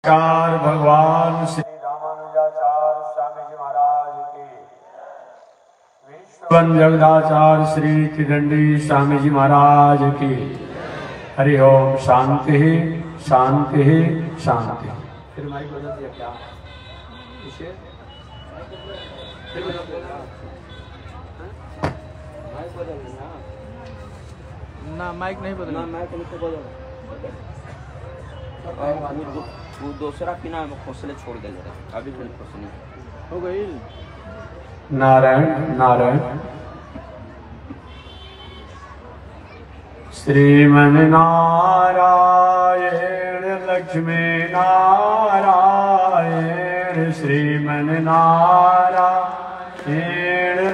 नमस्कार भगवान श्री रामानुजाचार्य स्वामी जी महाराज की, विश्ववन जगदाचार्य श्री त्रिदंडी स्वामी जी महाराज की। हरि ओम। शांति शांति शांति। फिर माइक बदल दिया क्या? ना माइक नहीं बदल, ना माइक नहीं बदल। वो दूसरा पिना खोसले छोड़ दे जरा, अभी फिर खोसले हो गई। नारायण नारायण। श्रीमन नारायण लक्ष्मी नारायण, श्रीमन नारायण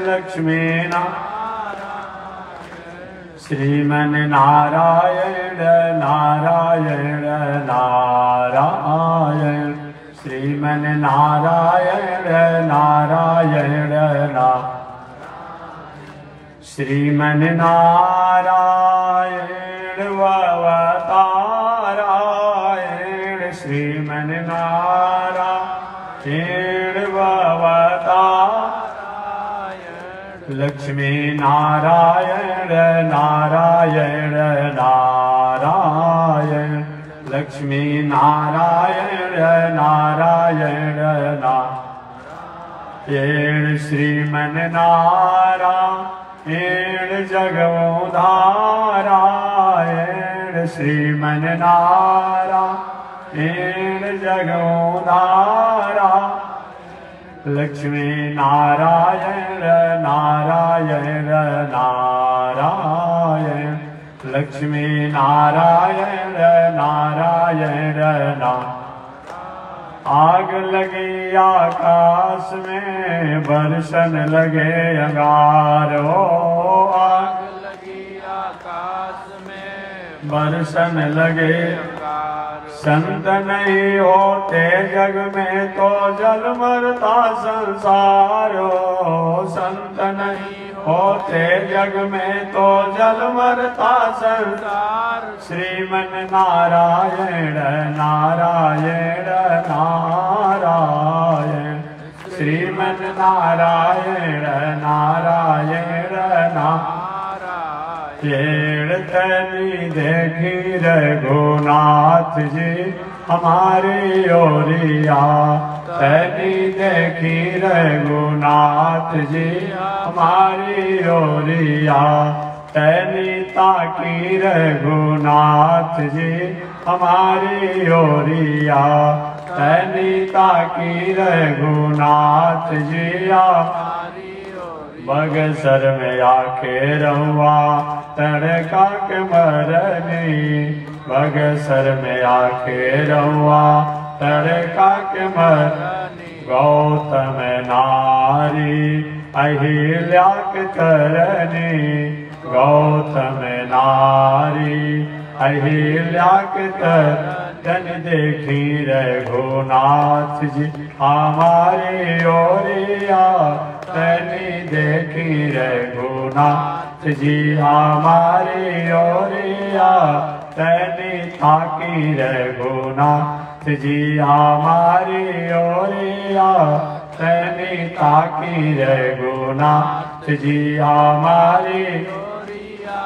लक्ष्मी नारायण, श्रीमन नारायण नारायण नारायण, श्रीमन नारायण नारायण श्रीमन नारायण ववतारायण, श्रीमन नारायण ववतारायण, लक्ष्मी नारायण नारायण नारायण, लक्ष्मी नारायण नारायण नारायण, श्रीमन नारायण जगोधारायण, श्रीमन नारायण जगोधारायण, लक्ष्मी नारायण नारायण नारायण, लक्ष्मी नारायण नारायण नारायण। आग लगी आकाश में बरसन लगे अंगारो, आग लगी आकाश में बरसन लगे अंगारो, संत नहीं होते जग में तो जल मरता संसारो, संत नहीं होते जग में तो जल मरता संसार, श्रीमन नारायण नारायण नारायण, श्रीमन नारायण नारायण नारायण। तनी देखी रघुनाथ जी हमारी ओरिया, तनी देखी रघुनाथ जी हमारी ओरिया, तनी ताकी रघुनाथ जी हमारी ओरिया, तनी ताकी रघुनाथ जी बगसर में आके रहुआ तड़का के मरनी, बगसर में आके रहुआ तड़का के मरनी, गौतम नारी अहिल्या के तरनी, गौतम नारी अहिल्या के तरन देखी रघुनाथ जी हमारी ओरिया, तनी देखी रघुनाथ जी हमारी ओरिया, तनी ताकी रघुनाथ जी हमारी ओरिया, तनी ताकी रघुनाथ जी हमारी ओरिया,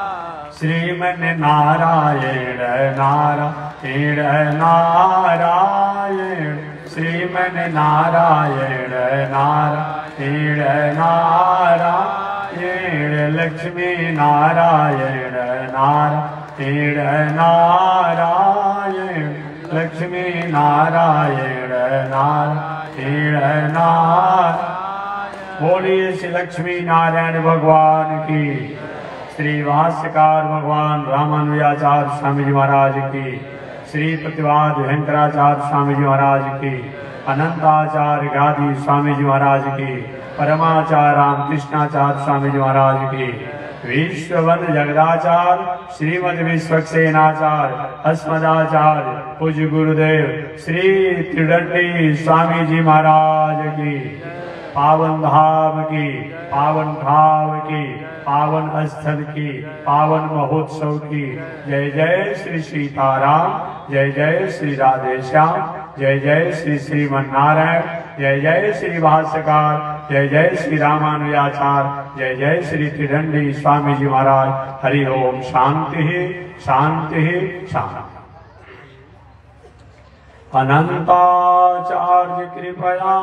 श्रीमन नारायण नारायण नारायण, श्रीमन नारायण नारायण नारायण, लक्ष्मी नारायण नारायण नारायण, लक्ष्मी नारायण नारायण नारायण। बोलिए श्री लक्ष्मी नारायण भगवान की, श्री भाष्यकार भगवान रामानुजाचार्य स्वामी जी महाराज की, श्री प्रतिवाद भयंकराचार्य स्वामी जी महाराज की, अनंताचार्य गादी स्वामी जी महाराज की, परमाचार्य रामकृष्णाचार्य स्वामी जी महाराज की, विश्ववन जगदाचार्य श्रीमद विश्वक्सेनाचार्य अस्मदाचार्य पूज्य गुरुदेव श्री त्रिदंडी स्वामी जी महाराज की, पावन धाम की, पावन भाव की, पावन स्थल की, पावन महोत्सव की। जय जय श्री सीताराम, जय जय श्री राधेश्याम। जय जय श्री श्रीमन्नारायण, जय जय श्री भाष्यकार, जय जय श्री रामानुजाचार्य, जय जय श्री त्रिदंडी स्वामी जी महाराज। हरि ओम। शांति शांति शांति। अनंताचार्य कृपया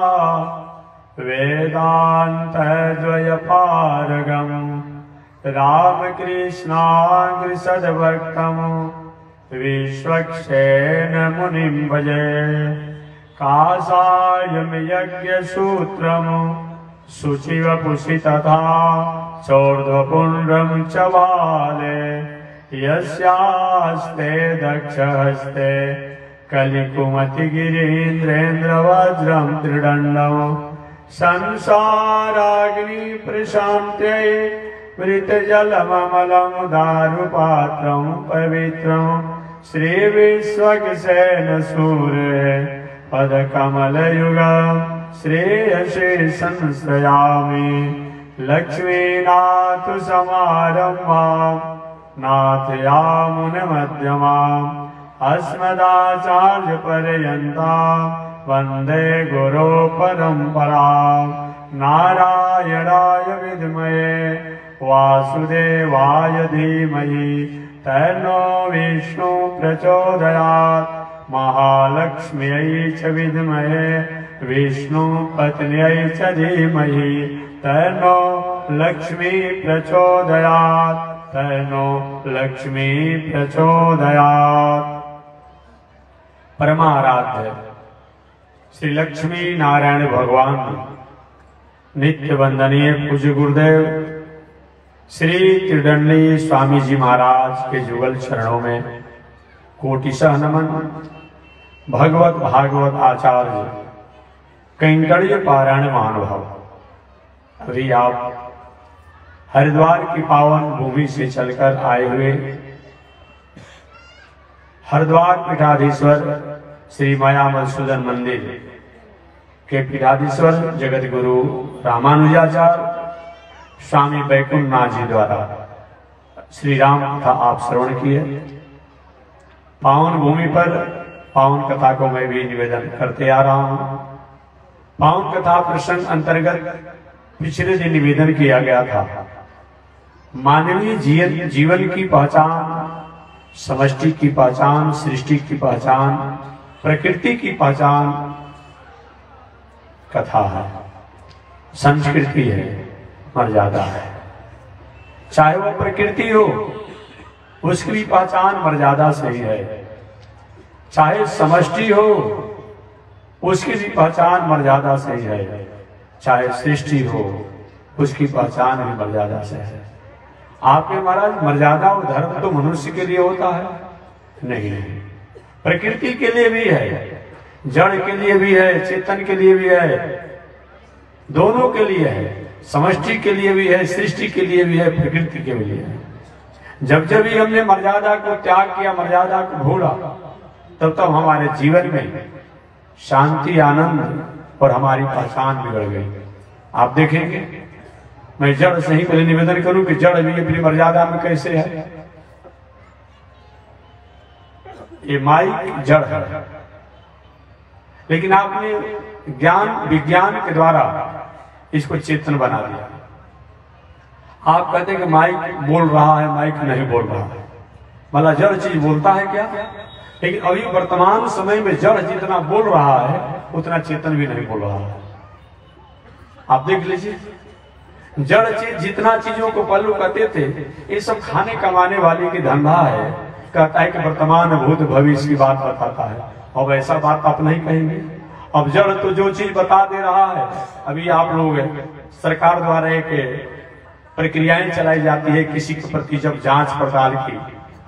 वेदांत द्वयपारगम रामकृष्णाग्र सद्भक्तम विश्वक्सेन मुनिं भजे। काषायं यज्ञसूत्रं शुचिवपुषि तथा चोर्ध्वपुण्ड्रं च बाले यस्यास्ते दक्षहस्ते कलिकुमतिगिरीन्द्रेन्द्रवज्रं त्रिदण्डं संसाराग्नि प्रशान्त्यै मृतजलममलं दारुपात्रं पवित्रं श्रीविश्वक्सेन सूर्ये पदकमलयुगं श्रेयसे संश्रयामि। लक्ष्मीनाथ समारम्भां नाथयामुनमध्यमाम् अस्मदाचार्यपर्यन्तां वन्दे गुरो परम्परां। नारायणाय विद्महे वासुदेवाय धीमहि तन्नो विष्णु प्रचोदयात्। महालक्ष्म्यै च विद्महे विष्णुपत्न्यै च धीमहि तन्नो लक्ष्मी प्रचोदयात्। तन्नो लक्ष्मी प्रचोदयात्। परमाराध्य श्री लक्ष्मी नारायण भगवान नित्य वंदनीय पूज्य गुरुदेव श्री त्रिदंडी स्वामी जी महाराज के जुगल चरणों में कोटिशः नमन। भगवत भागवत आचार्य कैंकर्य पारायण महानुभाव, अभी आप हरिद्वार की पावन भूमि से चलकर आए हुए हरिद्वार पीठाधीश्वर श्री माया मधुसूदन मंदिर के पीठाधीश्वर जगत गुरु रामानुजाचार्य स्वामी बैकुंठनाथ जी द्वारा श्री राम कथा आप श्रवण किए। पावन भूमि पर पावन कथा को मैं भी निवेदन करते आ रहा हूं। पावन कथा प्रसंग अंतर्गत पिछले दिन निवेदन किया गया था मानवीय जीवन की पहचान, समष्टि की पहचान, सृष्टि की पहचान, प्रकृति की पहचान कथा है, संस्कृति है, मर्यादा है। चाहे वो प्रकृति हो उसकी भी पहचान मर्यादा से ही है, चाहे समष्टि हो उसकी भी पहचान मर्यादा से ही है, चाहे सृष्टि हो उसकी पहचान भी मर्यादा से है। आपके महाराज मर्यादा और धर्म तो मनुष्य के लिए होता है नहीं, प्रकृति के लिए भी है, जड़ के लिए भी है, चेतन के लिए भी है, दोनों के लिए है, समष्टि के लिए भी है, सृष्टि के लिए भी है, प्रकृति के लिए है। जब जब भी हमने मर्यादा को त्याग किया, मर्यादा को भूला, तब तब हमारे जीवन में शांति, आनंद और हमारी पहचान बिगड़ गई। आप देखेंगे, मैं जड़ से ही पहले निवेदन करूं कि जड़ भी अपनी मर्यादा में कैसे है। ये माइक जड़ है, लेकिन आपने ज्ञान विज्ञान के द्वारा इसको चेतन बना दिया। आप कहते हैं कि माइक बोल रहा है, माइक नहीं बोल रहा है, मतलब जड़ चीज बोलता है क्या? लेकिन अभी वर्तमान समय में जड़ जितना बोल रहा है उतना चेतन भी नहीं बोल रहा है। आप देख लीजिए, जड़ चीज जितना चीजों को पल्लू कहते थे, ये सब खाने कमाने वाले की धंधा है। कहता है कि वर्तमान भूत भविष्य की बात बताता है। अब ऐसा बात आप नहीं कहेंगे। अब जड़ तो जो चीज बता दे रहा है, अभी आप लोग सरकार द्वारा एक प्रक्रियाएं चलाई जाती है किसी के प्रति, जब जांच पड़ताल की,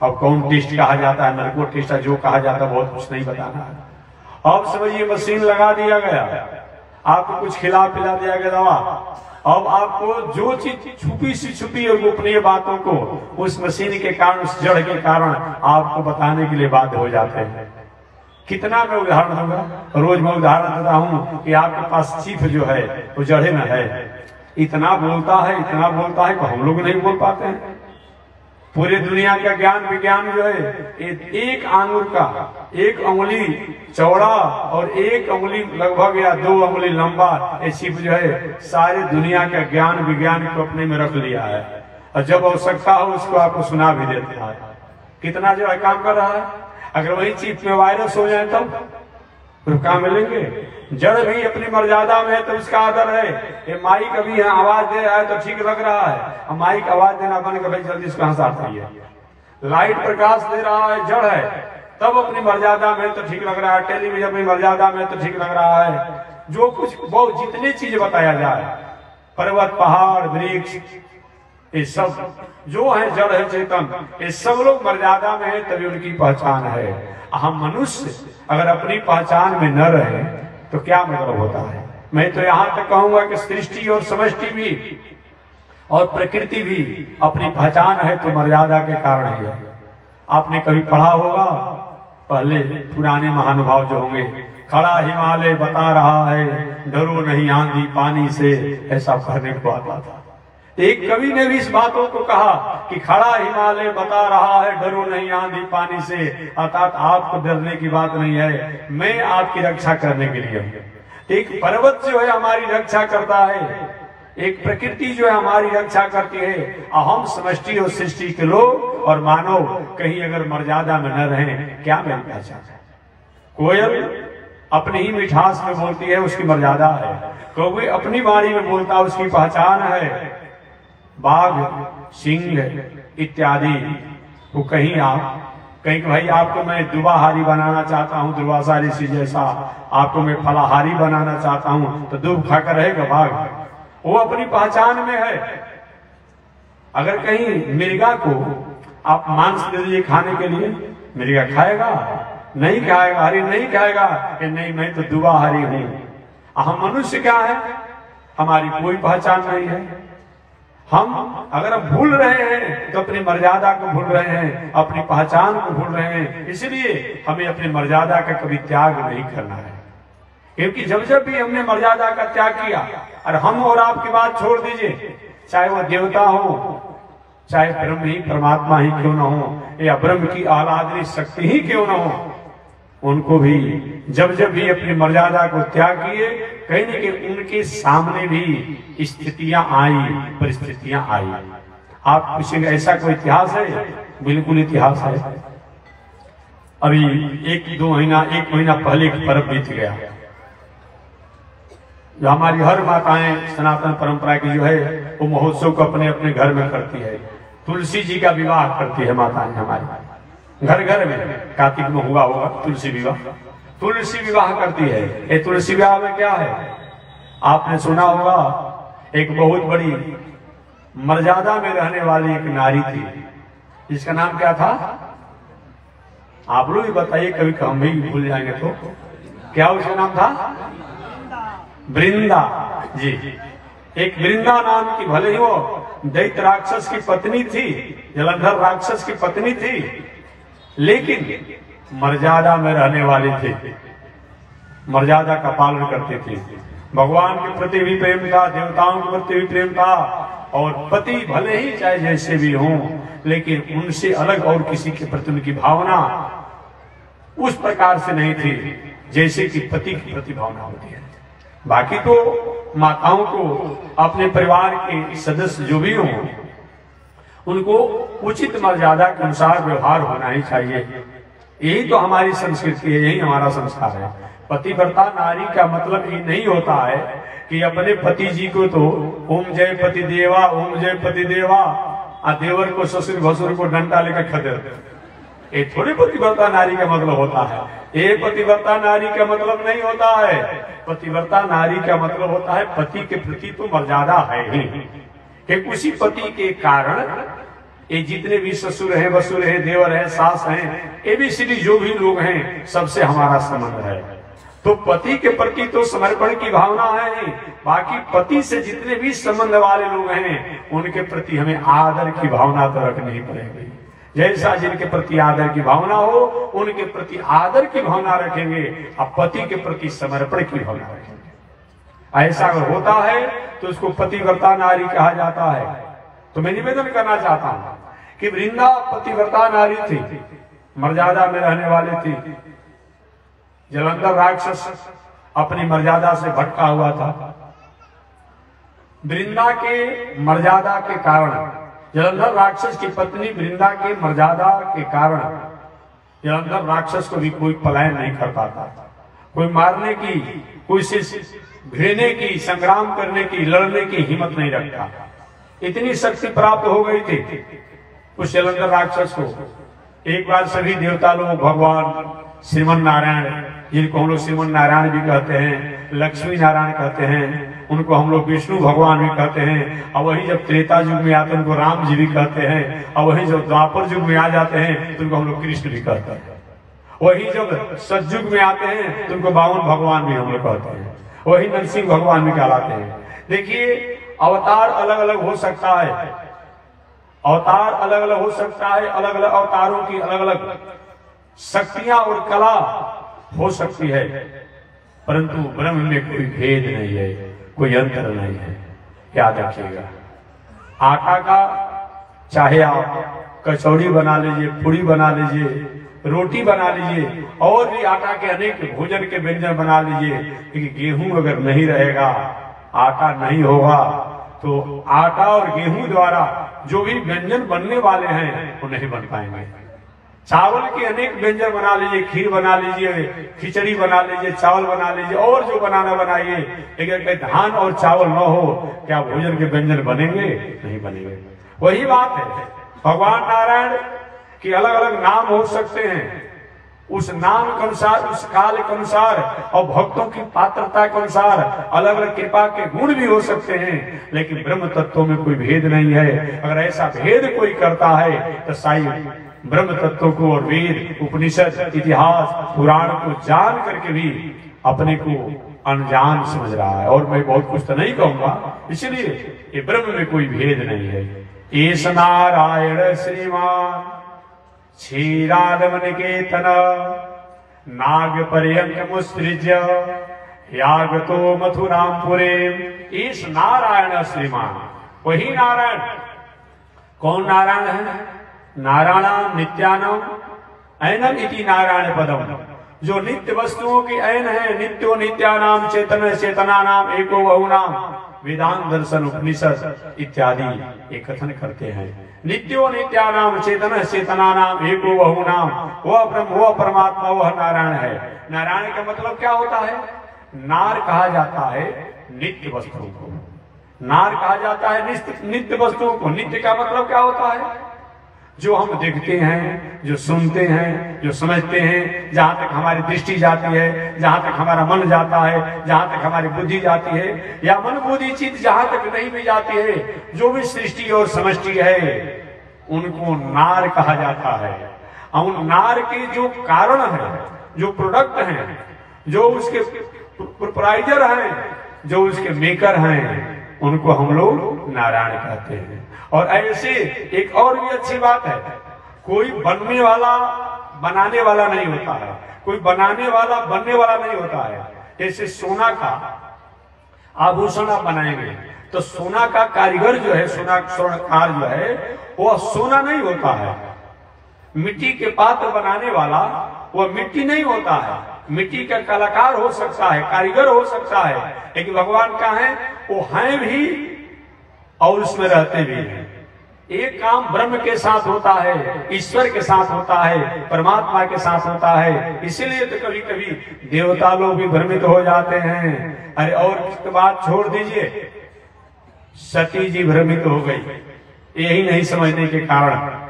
अब कौन टेस्ट कहा जाता है, नर्को टेस्ट, जो कहा जाता है, बहुत कुछ नहीं बताना है। अब समझिए मशीन लगा दिया गया, आपको कुछ खिला पिला दिया गया दवा। अब आपको जो चीज छुपी सी छुपी और गोपनीय बातों को उस मशीन के कारण, उस जड़ के कारण आपको बताने के लिए बाध्य हो जाते हैं। कितना मैं उदाहरण दूंगा, रोज मैं उदाहरण देता हूं कि आपके पास चीफ जो है वो जड़े में है, इतना बोलता है कि हम लोग नहीं बोल पाते हैं। पूरे दुनिया का ज्ञान विज्ञान जो है एक आंगुर का 1 अंगुली चौड़ा और 1 अंगुली लगभग या 2 अंगुली लंबा ये छिप जो है सारे दुनिया का ज्ञान विज्ञान को अपने में रख लिया है, और जब आवश्यकता हो उसको आपको सुना भी देता है। कितना जो है काम कर रहा है। अगर वही चिप में वायरस हो जाए तो कहाँ मिलेंगे। जड़ भी अपनी मर्यादा में है तो उसका आदर है। ये माइक अभी यहाँ आवाज दे रहा है तो ठीक लग रहा है, अब माइक आवाज देना बंद कर भाई जल्दी इसको हंसाती है। लाइट प्रकाश दे रहा है, जड़ है, तब अपनी मर्यादा में तो ठीक लग रहा है। टेलीविजन अपनी मर्यादा में तो ठीक लग रहा है। जो कुछ बहुत जितनी चीज बताया जाए, पर्वत पहाड़ वृक्ष ये सब जो है जड़ है चेतन, ये सब लोग मर्यादा में है तभी उनकी पहचान है। हम मनुष्य अगर अपनी पहचान में न रहे तो क्या मतलब होता है। मैं तो यहां तक कहूंगा कि सृष्टि और समष्टि भी और प्रकृति भी अपनी पहचान है तो मर्यादा के कारण ही है। आपने कभी पढ़ा होगा, पहले पुराने महानुभाव जो होंगे, खड़ा हिमालय बता रहा है डरो नहीं आंधी पानी से, ऐसा कहने को आता था। एक कवि ने भी इस बातों को कहा कि खड़ा हिमालय बता रहा है डरो नहीं आंधी पानी से, अर्थात आपको डरने की बात नहीं है, मैं आपकी रक्षा करने के लिए। एक पर्वत जो है हमारी रक्षा करता है, एक प्रकृति जो है हमारी रक्षा करती है। हम समष्टि और सृष्टि के लोग और मानव कहीं अगर मर्यादा में न रहें क्या मेरी पहचान है। कोयल अपनी ही मिठास में बोलती है, उसकी मर्यादा है। कौवे अपनी वाणी में बोलता है, उसकी पहचान है। बाघ सिंह इत्यादि वो कहीं भाई आपको मैं दुबाहारी बनाना चाहता हूँ, दुर्वासा ऋषि जैसा आपको मैं फलाहारी बनाना चाहता हूँ, तो दूब खाकर रहेगा बाघ, वो अपनी पहचान में है। अगर कहीं मिर्गा को आप मांस दे दीजिए खाने के लिए, मिर्गा खाएगा? नहीं खाएगा। हरी नहीं खाएगा कि नहीं मैं तो दुबाहारी हूं। हम मनुष्य क्या है, हमारी कोई पहचान नहीं है। हम अगर हम भूल रहे हैं तो अपनी मर्यादा को भूल रहे हैं, अपनी पहचान को भूल रहे हैं। इसलिए हमें अपनी मर्यादा का कभी त्याग नहीं करना है, क्योंकि जब जब भी हमने मर्यादा का त्याग किया, और हम और आपकी बात छोड़ दीजिए, चाहे वो देवता हो, चाहे ब्रह्म ही परमात्मा ही क्यों न हो, या ब्रह्म की आराधनी शक्ति ही क्यों न हो, उनको भी जब जब भी अपनी मर्यादा को त्याग किए, कहीं न कहीं उनके सामने भी स्थितियां आई, परिस्थितियां आई। आप पूछेंगे ऐसा कोई इतिहास है? बिल्कुल इतिहास है। अभी एक महीना पहले एक पर्व बीत गया, जो हमारी हर माताएं सनातन परंपरा की जो है वो महोत्सव को अपने अपने घर में करती है। तुलसी जी का विवाह करती है माताएं हमारी घर घर में। कार्तिक में हुआ होगा तुलसी विवाह, तुलसी विवाह करती है। ये तुलसी विवाह में क्या है, आपने सुना होगा, एक बहुत बड़ी मर्यादा में रहने वाली एक नारी थी, जिसका नाम क्या था? आप लोग ही बताइए, कभी हम भी भूल जाएंगे तो। क्या उसका नाम था? वृंदा जी। एक वृंदा नाम की, भले ही वो दैत्य राक्षस की पत्नी थी, जलंधर राक्षस की पत्नी थी, लेकिन मर्यादा में रहने वाली थी, मर्यादा का पालन करती थी। भगवान के प्रति भी प्रेम था, देवताओं के प्रति भी प्रेम था, और पति भले ही चाहे जैसे भी हों, लेकिन उनसे अलग और किसी के प्रति उनकी भावना उस प्रकार से नहीं थी जैसे कि पति की प्रति भावना होती है। बाकी तो माताओं को अपने परिवार के सदस्य जो भी हों, उनको उचित मर्यादा के अनुसार व्यवहार होना ही चाहिए। यही तो हमारी संस्कृति है, यही हमारा संस्कार है। पतिव्रता नारी का मतलब ये नहीं होता है कि अपने पति जी को तो ओम जय पति देवा, ओम जय पति देवा, और देवर को ससुर भसुर को डंडा लेकर खदेड़, ये थोड़ी पतिव्रता नारी का मतलब होता है। ये पतिव्रता नारी का मतलब नहीं होता है। पतिव्रता नारी का मतलब होता है पति के प्रति तो मर्यादा है ही, कि उसी पति के कारण ये जितने भी ससुर हैं, भसुर हैं, देवर हैं, सास हैं, एबीसीडी जो भी लोग हैं, सबसे हमारा संबंध है। तो पति के प्रति तो समर्पण की भावना है ही, बाकी पति से जितने भी संबंध वाले लोग हैं, उनके प्रति हमें आदर की भावना तो रखनी ही पड़ेगी। जैसा जिनके प्रति आदर की भावना हो, उनके प्रति आदर की भावना रखेंगे, अब पति के प्रति समर्पण की भावना रखेंगे। ऐसा अगर होता है तो उसको पतिव्रता नारी कहा जाता है। तो मैं निवेदन करना चाहता हूं, कि वृंदा पतिव्रता नारी थी, मर्यादा में रहने वाली थी। जलंधर राक्षस अपनी मर्यादा से भटका हुआ था। वृंदा के मर्यादा के कारण, जलंधर राक्षस की पत्नी वृंदा के मर्यादा के कारण जलंधर राक्षस को भी कोई पलायन नहीं कर पाता, कोई मारने की, कोई से भिड़ने की, संग्राम करने की, लड़ने की हिम्मत नहीं रखता। इतनी शक्ति प्राप्त हो गई थी उस जलंधर राक्षस को। एक बार सभी देवता लोग भगवान श्रीमन नारायण, जिनको हम लोग श्रीमन नारायण भी कहते हैं, लक्ष्मी नारायण कहते हैं, उनको हम लोग विष्णु भगवान भी कहते हैं, और वही जब त्रेता युग में आते हैं उनको राम जी भी कहते हैं, और वही जब द्वापर युग में आ जाते हैं तो उनको हम लोग कृष्ण भी कहते हैं, वही जब सतयुग में आते हैं तो उनको बावन भगवान भी हम लोग कहते हैं, वही नरसिंह भगवान भी कहलाते हैं। देखिए, अवतार अलग अलग हो सकता है, अवतार अलग अलग हो सकता है, अलग अलग अवतारों की अलग अलग शक्तियां और कला हो सकती है, परंतु ब्रह्म में कोई भेद नहीं है, कोई अंतर नहीं है। याद रखिएगा, आटा का चाहे आप कचौड़ी बना लीजिए, पूरी बना लीजिए, रोटी बना लीजिए, और भी आटा के अनेक भोजन के व्यंजन बना लीजिए, लेकिन गेहूं अगर नहीं रहेगा, आटा नहीं होगा, तो आटा और गेहूं द्वारा जो भी व्यंजन बनने वाले हैं वो नहीं बन पाएंगे। चावल के अनेक व्यंजन बना लीजिए, खीर बना लीजिए, खिचड़ी बना लीजिए, चावल बना लीजिए, और जो बनाना बनाइए, लेकिन धान और चावल न हो, क्या भोजन के व्यंजन बनेंगे? नहीं बनेंगे। वही बात है, भगवान नारायण के अलग अलग नाम हो सकते हैं, उस नाम के अनुसार, उस काल के अनुसार और भक्तों की पात्रता के अनुसार अलग अलग कृपा के गुण भी हो सकते हैं, लेकिन ब्रह्म तत्वों में कोई भेद नहीं है। अगर ऐसा भेद कोई करता है तो साई ब्रह्म तत्वों को और वेद, उपनिषद, इतिहास, पुराण को जान करके भी अपने को अनजान समझ रहा है। और मैं बहुत कुछ तो नहीं कहूंगा, इसलिए ये ब्रह्म में कोई भेद नहीं है। ईश नारायण श्रीमान क्षीरादमनिकेतन नाग पर्यंक मुस्त्रिज्य यागतो मथुरामपुरे। ईश नारायण श्रीमान, वही नारायण। कौन नारायण है? नारायण नित्यानम ऐनम इति नारायण पदम, जो नित्य वस्तुओं की ऐन है। नित्यो नित्यानाम चेतन चेतना नाम एको बहुनाम, वेदांत दर्शन उपनिषद इत्यादि ये कथन करते हैं। नित्यो नित्यानाम चेतन चेतना नाम एको बहुनाम, वह ब्रह्म, वह परमात्मा, वह नारायण है। नारायण का मतलब क्या होता है? नार कहा जाता है नित्य वस्तुओं को, नार कहा जाता है नित्य वस्तुओं को। नित्य का मतलब क्या होता है? जो हम देखते हैं, जो सुनते हैं, जो समझते हैं, जहां तक हमारी दृष्टि जाती है, जहां तक हमारा मन जाता है, जहां तक हमारी बुद्धि जाती है, या मन बुद्धि चित्त जहां तक नहीं भी जाती है, जो भी सृष्टि और समष्टि है, उनको नार कहा जाता है। और उन नार के जो कारण है, जो प्रोडक्ट हैं, जो उसके प्रोप्राइटर हैं, जो उसके मेकर हैं, उनको हम लोग नारायण कहते हैं। और ऐसे एक और भी अच्छी बात है, कोई बनने वाला बनाने वाला नहीं होता है, कोई बनाने वाला बनने वाला नहीं होता है। जैसे सोना का आभूषण आप बनाएंगे तो सोना का कारीगर जो है, स्वर्णकार जो है, वह सोना नहीं होता है। मिट्टी के पात्र बनाने वाला वह मिट्टी नहीं होता है, मिट्टी का कलाकार हो सकता है, कारीगर हो सकता है, लेकिन भगवान का है वो हैं भी और उसमें रहते भी हैं। एक काम ब्रह्म के साथ होता है, ईश्वर के साथ होता है, परमात्मा के साथ होता है। इसीलिए तो कभी कभी देवता लोग भी भ्रमित हो जाते हैं। अरे और किसकी बात छोड़ दीजिए, सती जी भ्रमित हो गई यही नहीं समझने के कारण।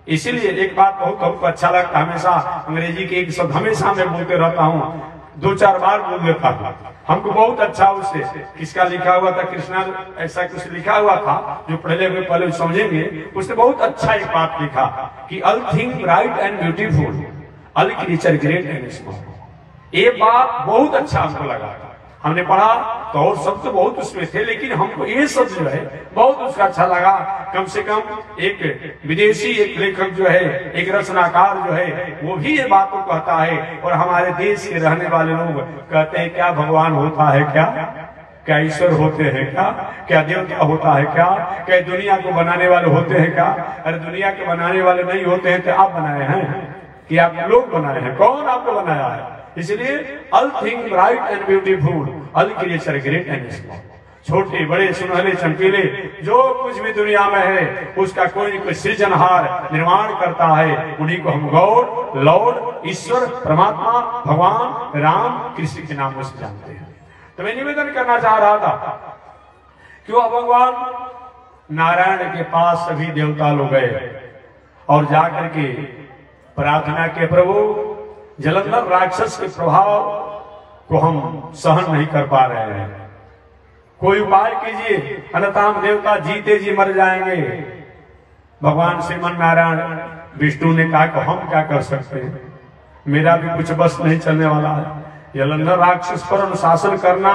इसीलिए एक बात बहुत हमको अच्छा लगता, हमेशा अंग्रेजी के एक शब्द हमेशा मैं बोलते रहता हूँ, 2-4 बार बोल देता था, हमको बहुत अच्छा उससे। किसका लिखा हुआ था? कृष्णा ऐसा कुछ लिखा हुआ था, जो पढ़े हुए पहले समझेंगे। उसने बहुत अच्छा एक बात लिखा कि all thing bright and beautiful, all creature great and small. ये बात बहुत अच्छा हमको लगा। हमने पढ़ा तो और शब्द बहुत उसमें थे, लेकिन हमको ये शब्द जो है बहुत उसका अच्छा लगा। कम से कम एक विदेशी एक लेखक जो है, एक रचनाकार जो है, वो भी ये बात को कहता है। और हमारे देश के रहने वाले लोग कहते हैं क्या भगवान होता है क्या? क्या ईश्वर होते हैं क्या? क्या देवता होता है क्या? क्या दुनिया को बनाने वाले होते हैं क्या? अरे दुनिया के बनाने वाले नहीं होते हैं तो आप बनाए हैं कि आप लोग बनाए हैं? कौन आपको बनाया है? इसलिए all thing bright and beautiful, all creature great and small, छोटे बड़े सुनहले चमकीले जो कुछ भी दुनिया में है उसका कोई कोई सृजनहार निर्माण करता है। उन्हीं को हम गॉड, लॉर्ड, ईश्वर, परमात्मा, भगवान राम कृष्ण के नाम से जानते हैं। तो मैं निवेदन करना चाह रहा था कि वह भगवान नारायण के पास सभी देवता लोग गए और जाकर के प्रार्थना के, प्रभु जलंधर राक्षस के प्रभाव को हम सहन नहीं कर पा रहे हैं, कोई उपाय कीजिए, अन्यथा हम देवता जीते जी मर जाएंगे। भगवान श्रीमन नारायण विष्णु ने कहा कि हम क्या कर सकते हैं, मेरा भी कुछ बस नहीं चलने वाला है। जलंधर राक्षस पर अनुशासन करना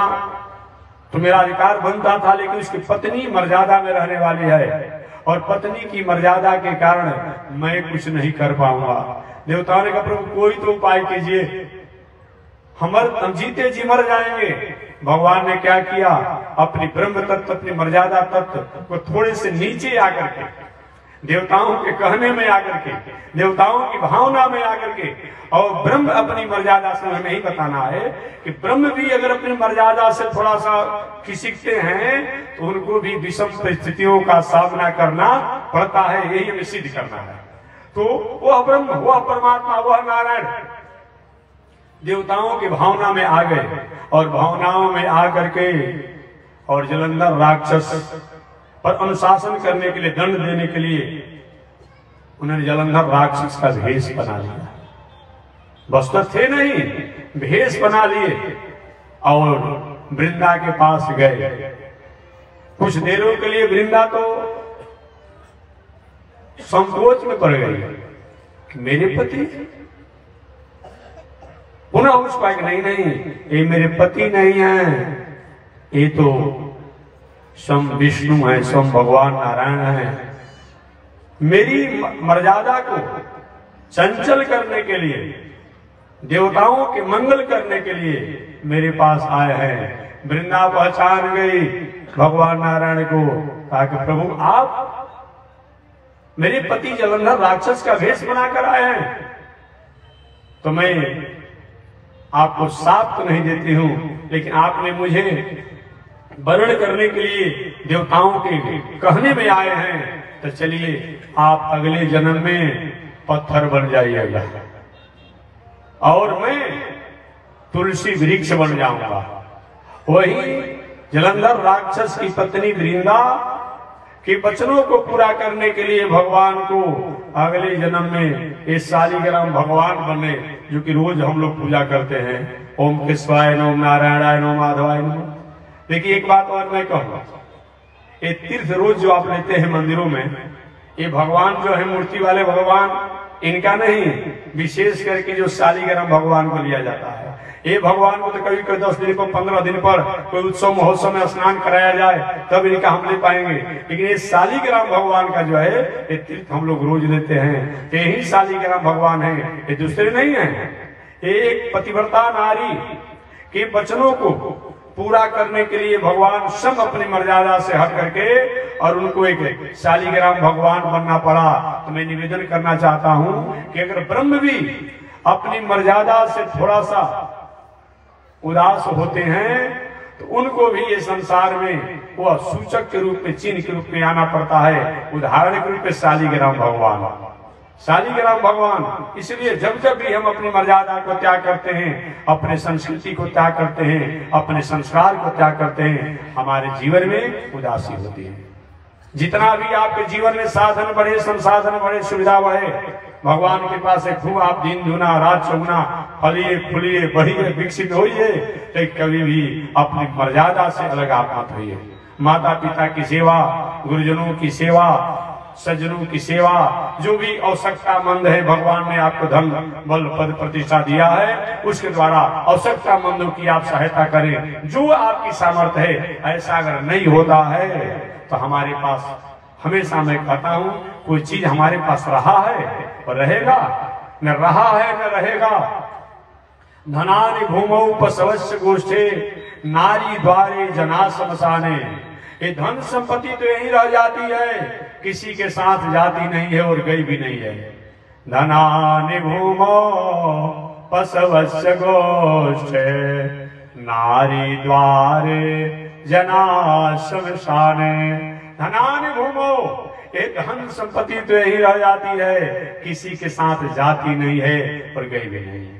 तो मेरा अधिकार बनता था, लेकिन उसकी पत्नी मर्यादा में रहने वाली है और पत्नी की मर्यादा के कारण मैं कुछ नहीं कर पाऊंगा। देवताओं ने कहा प्रभु कोई तो उपाय कीजिए, हम जीते जी मर जाएंगे। भगवान ने क्या किया, अपनी ब्रह्म तत्व, अपनी मर्यादा तत्व को थोड़े से नीचे आकर के, देवताओं के कहने में आकर के, देवताओं की भावना में आकर के, और ब्रह्म अपनी मर्यादा से हमें ही बताना है कि ब्रह्म भी अगर अपनी मर्यादा से थोड़ा सा खिसकते हैं तो उनको भी विषम परिस्थितियों का सामना करना पड़ता है, यही हमें सिद्ध करना है। तो वह ब्रह्म, वह परमात्मा, वह नारायण देवताओं की भावना में आ गए और भावनाओं में आकर के और जलंधर राक्षस पर अनुशासन करने के लिए, दंड देने के लिए उन्होंने जलंधर राक्षस का भेष बना लिया। वस्त्र थे नहीं, भेष बना लिए और वृंदा के पास गए। कुछ देरों के लिए वृंदा तो संकोच में पड़ गई, मेरे पति। पुनः उसको एक नहीं, ये मेरे पति नहीं है, ये तो स्वयं विष्णु है, स्वयं भगवान नारायण है। मेरी मर्यादा को चंचल करने के लिए, देवताओं के मंगल करने के लिए मेरे पास आए हैं। वृंदा पहचान गई भगवान नारायण को, कहा कि प्रभु आप मेरे पति जलंधर राक्षस का भेष बनाकर आए हैं, तो मैं आपको साप तो नहीं देती हूं, लेकिन आपने मुझे वर्ण करने के लिए देवताओं के कहने में आए हैं, तो चलिए आप अगले जन्म में पत्थर बन जाइएगा और मैं तुलसी वृक्ष बन जाऊंगा। वही जलंधर राक्षस की पत्नी वृंदा के वचनों को पूरा करने के लिए भगवान को अगले जन्म में इस शालिग्राम भगवान बने, जो कि रोज हम लोग पूजा करते हैं। ओम कृष्णाय नमः, ओम नारायणाय नमः, माधवाय नमः। देखिए एक बात और मैं कहूँ, ये तीर्थ रोज जो आप लेते हैं मंदिरों में, ये भगवान जो है मूर्ति वाले भगवान, इनका नहीं, विशेष करके जो शालिग्राम भगवान को लिया जाता है। ये भगवान को तो कभी कभी 10 दिन पर, 15 दिन पर कोई उत्सव महोत्सव में स्नान कराया जाए तब इनका हम ले पाएंगे, लेकिन ये शालिग्राम भगवान का जो है ये तीर्थ हम लोग रोज लेते हैं। यही शालिग्राम भगवान है, ये दूसरे नहीं है। एक पतिव्रता नारी के वचनों को पूरा करने के लिए भगवान सब अपनी मर्यादा से हट करके और उनको एक शालिग्राम भगवान बनना पड़ा। तो मैं निवेदन करना चाहता हूं कि अगर ब्रह्म भी अपनी मर्यादा से थोड़ा सा उदास होते हैं तो उनको भी ये संसार में वह सूचक के रूप में, चिन्ह के रूप में आना पड़ता है। उदाहरण के रूप में शालिग्राम भगवान, शालिग्राम भगवान। इसलिए जब जब भी हम अपनी मर्यादा को त्याग करते हैं, अपने संस्कृति को त्याग करते हैं, अपने संस्कार को त्याग करते हैं, हमारे जीवन में उदासी होती है। जितना भी आपके जीवन में साधन बढ़े, संसाधन बढ़े, सुविधा बढ़े, भगवान के पास है खूब आप दिन दुना रात चौगुना फलिए फूलिए बढ़िए विकसित होइए, लेकिन कभी भी अपनी मर्यादा से अलग आप मत होइए। माता पिता की सेवा, गुरुजनों की सेवा, सज्जनों की सेवा, जो भी आवश्यकतामंद है, भगवान ने आपको धन बल पद प्रतिष्ठा दिया है, उसके द्वारा आवश्यकतामंदों की आप सहायता करें। जो आपकी सामर्थ्य है, ऐसा अगर नहीं होता है तो हमारे पास, हमेशा मैं कहता हूं, कोई चीज हमारे पास रहा है और रहेगा, न रहा है न रहेगा। धनानि भूमौ पशवस्य गोष्ठे नारी द्वारे जना शमशाने। ये धन संपत्ति तो यही रह जाती है, किसी के साथ जाती नहीं है और गई भी नहीं है। धनानि भूमौ पशवस्य गोष्ठे नारी द्वारे जना शमशाने। धनानि भूमौ, ये धन संपत्ति तो यही रह जाती है, किसी के साथ जाती नहीं है और गई भी नहीं है।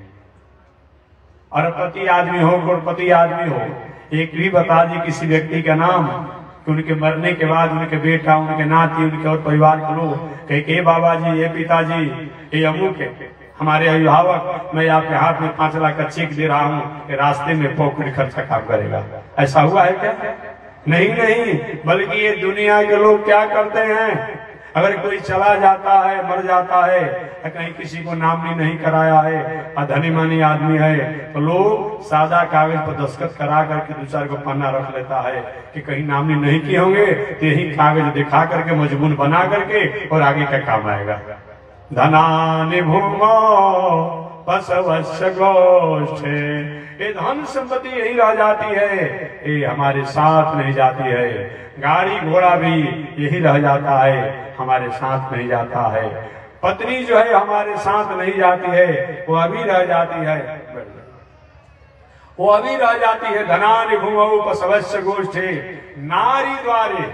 अरबपति आदमी हो, करोड़पति आदमी हो, एक भी बता दी किसी व्यक्ति का नाम कि उनके मरने के बाद उनके बेटा, उनके नाती, उनके और परिवार के लोग कहे बाबा जी, ये पिताजी, ये अमुक है, हमारे अभिभावक, मैं आपके हाथ में 5 लाख का चेक दे रहा हूँ कि रास्ते में पॉकेट खर्चा काम करेगा। ऐसा हुआ है क्या? नहीं नहीं, बल्कि ये दुनिया के लोग क्या करते हैं, अगर कोई चला जाता है, मर जाता है, कहीं किसी को नामनी नहीं कराया है, धनी मानी आदमी है, तो लोग सादा कागज पर दस्तखत करा करके 2-4 को पन्ना रख लेता है कि कहीं नामनी नहीं किए होंगे तो यही कागज दिखा करके मजबून बना करके और आगे का काम आएगा। धनानि भूमौ पशवस्य गोष्ठे, ये धन संपत्ति यही रह जाती है, ये हमारे साथ नहीं जाती है। गाड़ी घोड़ा भी यही रह जाता है, हमारे साथ नहीं जाता है। पत्नी जो है हमारे साथ नहीं जाती है, वो अभी रह जाती है, वो अभी रह जाती है। धनानि भूमौ पशवस्य गोष्ठे नारी द्वारे,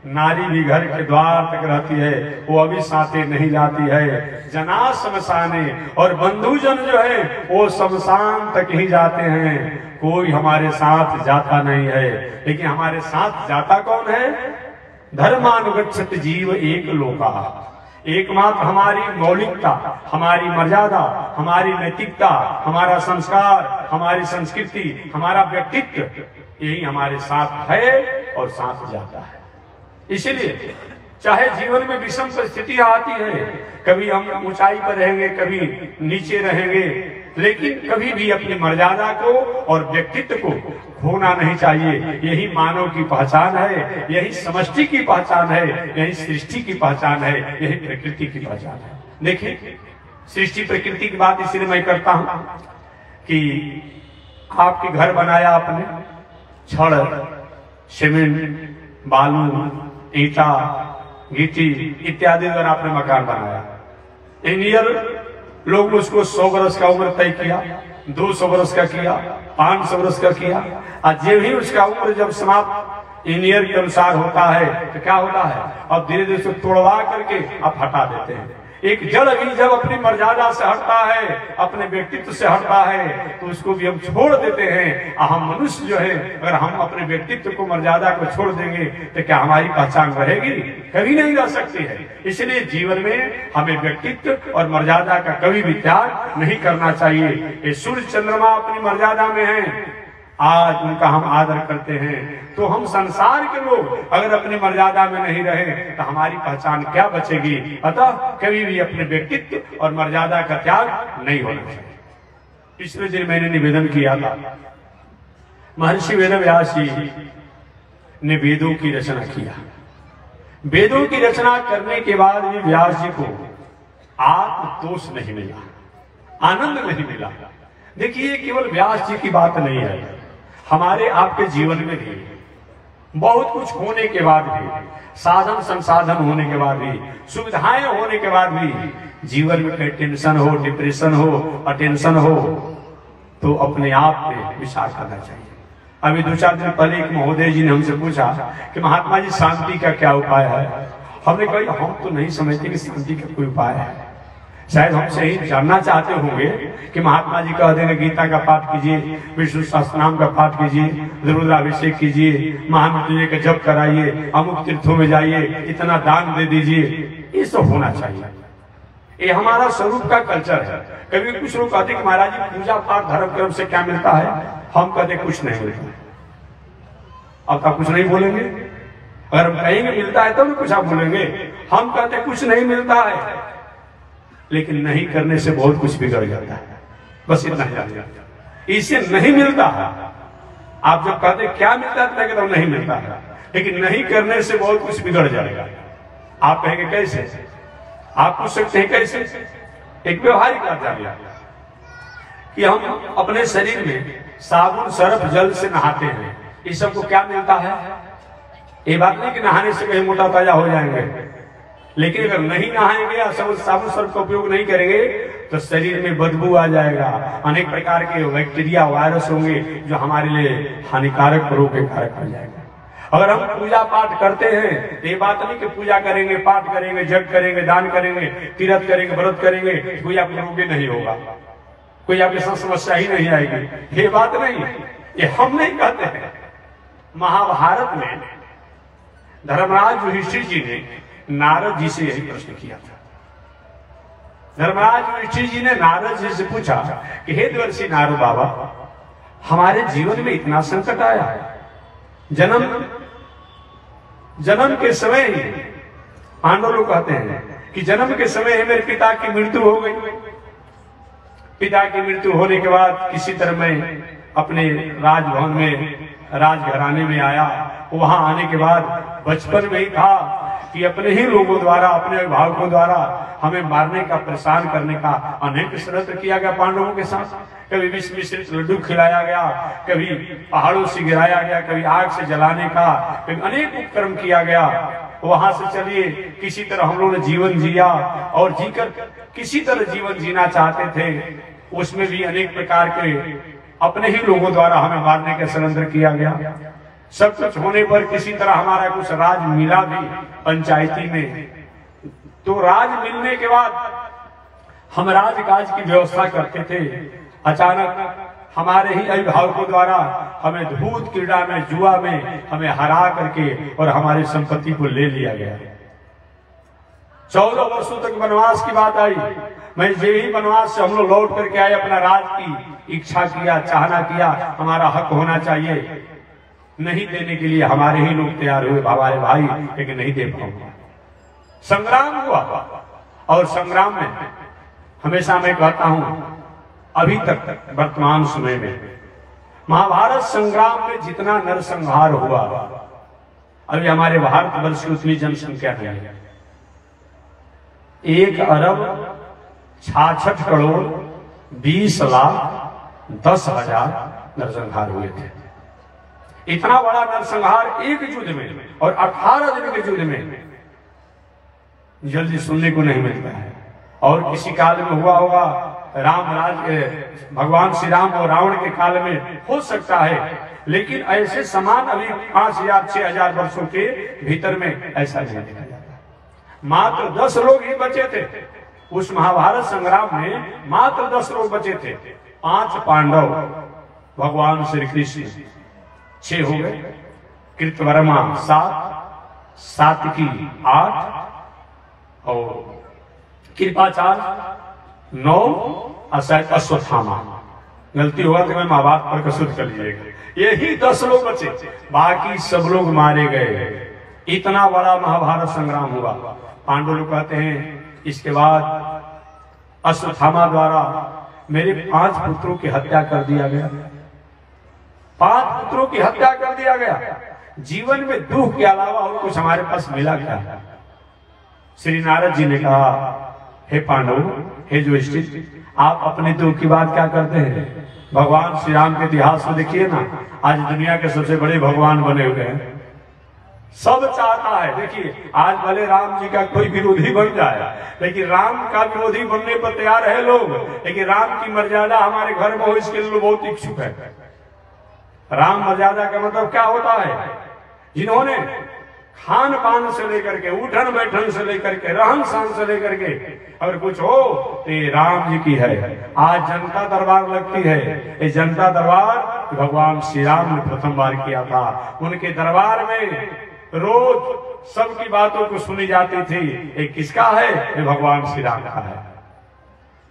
नारी भी घर के द्वार तक रहती है, वो अभी साथे नहीं जाती है। जना शमशाने, और बंधुजन जो है वो शमशान तक ही जाते हैं, कोई हमारे साथ जाता नहीं है। लेकिन हमारे साथ जाता कौन है? धर्मानुगच्छति जीव एक लोका, एकमात्र हमारी मौलिकता, हमारी मर्यादा, हमारी नैतिकता, हमारा संस्कार, हमारी संस्कृति, हमारा व्यक्तित्व, यही हमारे साथ है और साथ जाता है। इसलिए चाहे जीवन में विषम परिस्थितियां आती है, कभी हम ऊंचाई पर रहेंगे, कभी नीचे रहेंगे, लेकिन कभी भी अपनी मर्यादा को और व्यक्तित्व को खोना नहीं चाहिए। यही मानव की पहचान है, यही समष्टि की पहचान है, यही सृष्टि की पहचान है, यही प्रकृति की पहचान है। देखिए, सृष्टि प्रकृति की बात इसलिए मैं करता हूं कि आपके घर बनाया आपने, छड़, सीमेंट, बालू, ईटा, गिट्टी इत्यादि द्वारा आपने मकान बनाया। इंजीनियर लोग उसको 100 वर्ष का उम्र तय किया, 200 वर्ष का किया, 500 वर्ष का किया, और जब ही उसका उम्र जब समाप्त इंजीनियर के अनुसार होता है तो क्या होता है, अब धीरे धीरे से तोड़वा करके आप हटा देते हैं। एक जड़ भी जब अपनी मर्यादा से हटता है, अपने व्यक्तित्व से हटता है, तो उसको भी हम छोड़ देते हैं। हम मनुष्य जो है, अगर हम अपने व्यक्तित्व को, मर्यादा को छोड़ देंगे तो क्या हमारी पहचान रहेगी? कभी नहीं रह सकती है। इसलिए जीवन में हमें व्यक्तित्व और मर्यादा का कभी भी त्याग नहीं करना चाहिए। ये सूर्य चंद्रमा अपनी मर्यादा में है, आज उनका हम आदर करते हैं, तो हम संसार के लोग अगर अपनी मर्यादा में नहीं रहे तो हमारी पहचान क्या बचेगी? अतः कभी भी अपने व्यक्तित्व और मर्यादा का त्याग नहीं होना चाहिए। पिछले दिन मैंने निवेदन किया था, महर्षि वेदव्यास जी ने वेदों की रचना किया। वेदों की रचना करने के बाद भी व्यास जी को आत्मतोष नहीं मिला, आनंद नहीं मिला। देखिए, केवल व्यास जी की बात नहीं है, हमारे आपके जीवन में भी बहुत कुछ होने के बाद भी, साधन संसाधन होने के बाद भी, सुविधाएं होने के बाद भी जीवन में कहीं टेंशन हो, डिप्रेशन हो, अटेंशन हो, तो अपने आप पे विचार करना चाहिए। अभी 2-4 दिन पहले एक महोदय जी ने हमसे पूछा कि महात्मा जी शांति का क्या उपाय है। हमने कहा हम तो नहीं समझते कि शांति का कोई उपाय है। शायद हमसे ही जानना चाहते होंगे कि महात्मा जी कह देंगे गीता का पाठ कीजिए, विष्णु सहस्त्रनाम का पाठ कीजिए, रुद्राभिषेक कीजिए, महामृत्युंजय का जप कराइए, अमुक तीर्थों में जाइए, इतना दान दे दीजिए, ये सब होना चाहिए। ये हमारा स्वरूप का कल्चर है। कभी कुछ लोग कहते हैं महाराज जी पूजा पाठ धर्म कर्म से क्या मिलता है, हम कहते कुछ नहीं मिलता। अब आप कुछ नहीं बोलेंगे, अगर हम कहेंगे मिलता है तब तो कुछ आप बोलेंगे। हम कहते कुछ नहीं मिलता है, लेकिन नहीं करने से बहुत कुछ बिगड़ जाता है। बस इतना ही, इसे नहीं मिलता है। आप जब कहते क्या मिलता है तो नहीं मिलता है, लेकिन नहीं करने से बहुत कुछ बिगड़ जाएगा। आप कहेंगे कैसे? आप पूछ सकते हैं कैसे? एक व्यवहारिक बात जानिए। कि हम अपने शरीर में साबुन सर्फ जल से नहाते हैं, इस सबको क्या मिलता है? ये बात नहीं कि नहाने से कहीं मोटा ताजा हो जाएंगे, लेकिन अगर नहीं नहाएंगे या साबुन सर्फ का उपयोग नहीं करेंगे तो शरीर में बदबू आ जाएगा, अनेक प्रकार के बैक्टीरिया वायरस होंगे जो हमारे लिए हानिकारक रोग के कारक हो जाएगा। अगर हम पूजा पाठ करते हैं तो ये बात नहीं कि पूजा करेंगे, पाठ करेंगे, जप करेंगे, दान करेंगे, तीर्थ करेंगे, व्रत करेंगे, कोई आपको रोगी नहीं होगा, कोई आपके साथ समस्या ही नहीं आएगी, ये बात नहीं, ये हम नहीं कहते हैं। महाभारत में धर्मराज युधिष्ठिर जी ने नारद जी से यही प्रश्न किया था। धर्मराज युधिष्ठिर जी ने नारद जी से पूछा कि हे देवर्षि नारद बाबा, हमारे जीवन में इतना संकट आया है, जन्म के समय ही पांडव लोग कहते हैं कि जन्म के समय ही मेरे पिता की मृत्यु हो गई। पिता की मृत्यु होने के बाद किसी तरह मैं अपने राजभवन में, राजघराने में आया। वहां आने के बाद बचपन में ही था कि अपने ही लोगों द्वारा, अपने अभिभावकों द्वारा हमें मारने का, परेशान करने का अनेक षड्यंत्र किया गया पांडवों के साथ। कभी विष मिश्रित लड्डू खिलाया गया, कभी पहाड़ों से गिराया गया, कभी आग से जलाने का, कभी अनेक उपक्रम किया गया। वहां से चलिए किसी तरह हम लोगों ने जीवन जिया और जीकर किसी तरह जीवन जीना चाहते थे, उसमें भी अनेक प्रकार के अपने ही लोगों द्वारा हमें मारने का षड्यंत्र किया गया। सब कुछ होने पर किसी तरह हमारा कुछ राज मिला भी पंचायती में। तो राज मिलने के बाद हम राजकाज की व्यवस्था करते थे, अचानक हमारे ही अभिभावकों द्वारा हमें धूत क्रीड़ा में, जुआ में हमें हरा करके और हमारी संपत्ति को ले लिया गया। 14 वर्षों तक वनवास की बात आई। मैं यही वनवास से हम लोग लौट करके आए, अपना राज की इच्छा किया, चाहना किया, हमारा हक होना चाहिए। नहीं देने के लिए हमारे ही लोग तैयार हुए, हमारे भाई, लेकिन नहीं दे पाऊंगा। संग्राम हुआ और संग्राम में हमेशा मैं कहता हूं, अभी तक वर्तमान समय में महाभारत संग्राम में जितना नरसंहार हुआ, अभी हमारे भारतवर्ष की उतनी जनसंख्या नहीं है। 1 अरब 66 करोड़ 20 लाख 10,000 नरसंहार हुए थे। इतना बड़ा नरसंहार एक युद्ध में और 18 दिन के युद्ध में जल्दी सुनने को नहीं मिलता है। और किसी काल में हुआ होगा, भगवान श्री राम और रावण के काल में हो सकता है, लेकिन ऐसे समान अभी 5,000-6,000 वर्षों के भीतर में ऐसा नहीं देखा जाता। मात्र 10 लोग ही बचे थे उस महाभारत संग्राम में, मात्र 10 लोग बचे थे। 5 पांडव, भगवान श्री कृष्ण 6 हो गए, कृतवर्मा 7, सात्विकी 8 और कृपाचार्य 9 और शायद अश्वत्थामा। गलती होगा तो मैं महाभारत पर प्रस्तुत कर लीजिएगा। यही 10 लोग बचे, बाकी सब लोग मारे गए। इतना बड़ा महाभारत संग्राम हुआ। पांडव लोग कहते हैं इसके बाद अश्वत्थामा द्वारा मेरे 5 पुत्रों की हत्या कर दिया गया। 5 पुत्रों की हत्या कर दिया गया। जीवन में दुख के अलावा और कुछ हमारे पास मिला क्या? श्री नारद जी ने कहा, हे पांडव, हे युधिष्ठिर, आप अपने दुख की बात क्या करते हैं? भगवान श्री राम के इतिहास में देखिए ना, आज दुनिया के सबसे बड़े भगवान बने हुए हैं। सब चाहता है, देखिए आज भले राम जी का कोई विरोधी बन जाए, लेकिन राम का विरोधी बनने पर तैयार है लोग, लेकिन राम की मर्यादा हमारे घर में हो इसके लिए बहुत इच्छुक है। राम मर्यादा का मतलब क्या होता है? जिन्होंने खान पान से लेकर के, उठन बैठन से लेकर के, रहन सहन से लेकर के अगर कुछ हो तो ये राम जी की है। आज जनता दरबार लगती है, ये जनता दरबार भगवान श्री राम ने प्रथम बार किया था। उनके दरबार में रोज सबकी बातों को सुनी जाती थी। ये किसका है? ये भगवान श्री राम का है,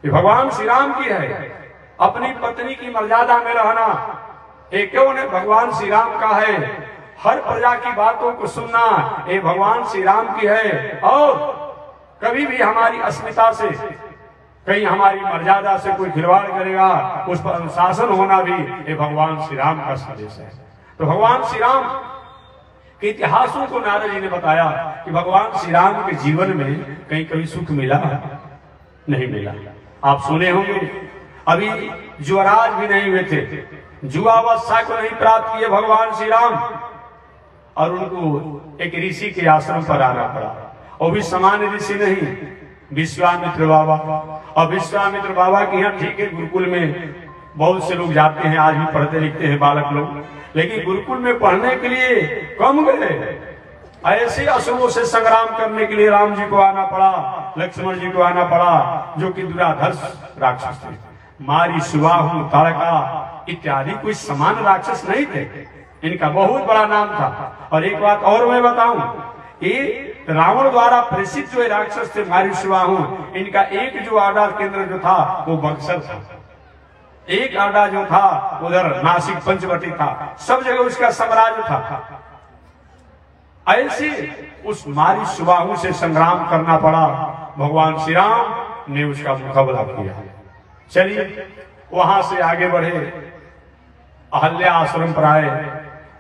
ये भगवान श्री राम की है। अपनी पत्नी की मर्यादा में रहना ये क्यों ने भगवान श्री राम का है। हर प्रजा की बातों को सुनना ये भगवान श्री राम की है। और कभी भी हमारी अस्मिता से, कहीं हमारी मर्यादा से कोई खिलवाड़ करेगा, उस पर अनुशासन होना भी ये भगवान श्री राम का संदेश है। तो भगवान श्री राम के इतिहासों को नारद जी ने बताया कि भगवान श्री राम के जीवन में कहीं कभी सुख मिला नहीं मिला। आप सुने होंगे अभी युवराज भी नहीं हुए थे, युवावस्था को नहीं प्राप्त किए भगवान श्री राम, और उनको एक ऋषि के आश्रम पर आना पड़ा। और भी सामान्य ऋषि नहीं, विश्वामित्र बाबा। और विश्वामित्र बाबा के यहाँ ठीक है, गुरुकुल में बहुत से लोग जाते हैं, आज भी पढ़ते लिखते हैं बालक लोग, लेकिन गुरुकुल में पढ़ने के लिए कम गए। ऐसे असुरों से संग्राम करने के लिए राम जी को आना पड़ा, लक्ष्मण जी को आना पड़ा, जो कि दुराधर्ष राक्षस थे। मारी, सुबाहु, ताड़का इत्यादि कोई समान राक्षस नहीं थे, इनका बहुत बड़ा नाम था। और एक बात और मैं बताऊं, ये रावण द्वारा प्रेषित जो राक्षस थे मारी, सुबाहु, इनका एक जो आडा केंद्र जो था वो बक्सर था, एक आडा जो था उधर नासिक पंचवटी था, सब जगह उसका साम्राज्य था। ऐसे उस मारी सुबाहु से संग्राम करना पड़ा, भगवान श्री राम ने उसका मुकाबला किया। चलिए वहां से आगे बढ़े, अहल्या आश्रम पर आए।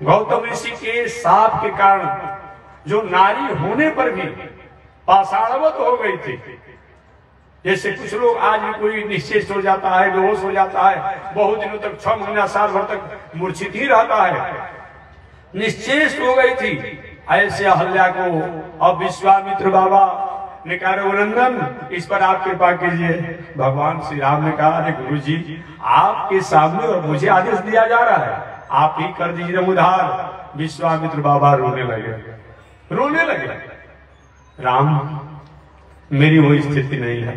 गौतम ऋषि के शाप के कारण जो नारी होने पर भी पाषाणवत हो गई थी, जैसे कुछ लोग आज भी कोई निश्चेष्ट हो जाता है, बेहोश हो जाता है, बहुत दिनों तक 6 महीना साल भर तक मूर्छित ही रहता है, निश्चेष्ट हो गई थी। ऐसे अहल्या को अब विश्वामित्र बाबा ने कहा, रघुनंदन इस पर आप कृपा कीजिए। भगवान श्री राम ने कहा, अरे गुरु जी आपके सामने और मुझे आदेश दिया जा रहा है, आप ही कर दीजिए उद्धार। विश्वामित्र बाबा रोने लगे, रोने लगे। राम मेरी वो स्थिति नहीं है,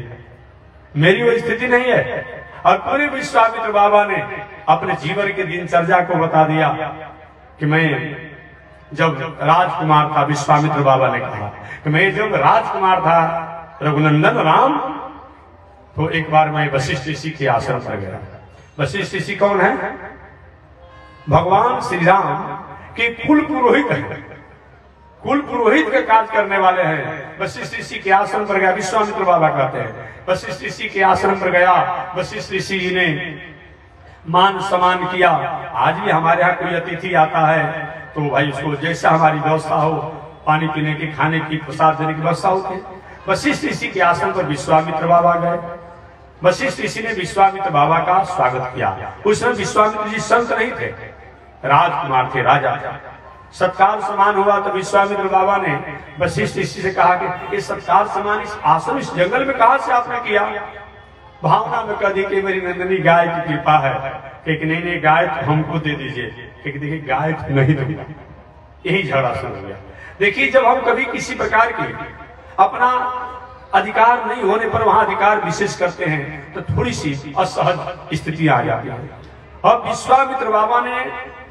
मेरी वो स्थिति नहीं है। और पूरे विश्वामित्र बाबा ने अपने जीवन के दिनचर्या को बता दिया कि मैं जब राजकुमार था, विश्वामित्र बाबा ने कहा कि मैं जब राजकुमार था रघुनंदन राम, तो एक बार मैं वशिष्ठ ऋषि के आश्रम पर गया। वशिष्ठ ऋषि कौन है? भगवान श्री राम के कुल पुरोहित हैं, कुल पुरोहित का कार्य करने वाले हैं। वशिष्ठ ऋषि के आश्रम पर गया, विश्वामित्र बाबा कहते हैं। वशिष्ठ ऋषि के आश्रम पर गया, वशिष्ठ ऋषि ने मान सम्मान किया। आज भी हमारे यहाँ कोई अतिथि आता है तो भाई उसको जैसा हमारी व्यवस्था हो, पानी पीने की, खाने की, प्रसाद देने की व्यवस्था होती है। वशिष्ठ ऋषि के आश्रम पर विश्वामित्र बाबा गए। वशिष्ठ ऋषि ने विश्वामित्र बाबा का स्वागत किया। उस समय विश्वामित्र जी संत नहीं थे, राजकुमार थे, राजा थे। सत्कार समान हुआ तो विश्वामित्र बाबा ने वशिष्ठ ऋषि से कहा कि ये सत्कार समान इस आश्रम, इस जंगल में कहां से आपने किया? भावना में कह दी कि मेरी नंदनी गाय की कृपा है, कि नहीं गाय तो हमको दे दीजिए, कि देखिए गाय तो नहीं दूंगा। यही झगड़ा शुरू हो गया। देखिए जब हम कभी किसी प्रकार की अपना अधिकार नहीं होने पर वहां अधिकार विशेष करते हैं तो थोड़ी सी असहज स्थिति आ जाती है। अब विश्वामित्र बाबा ने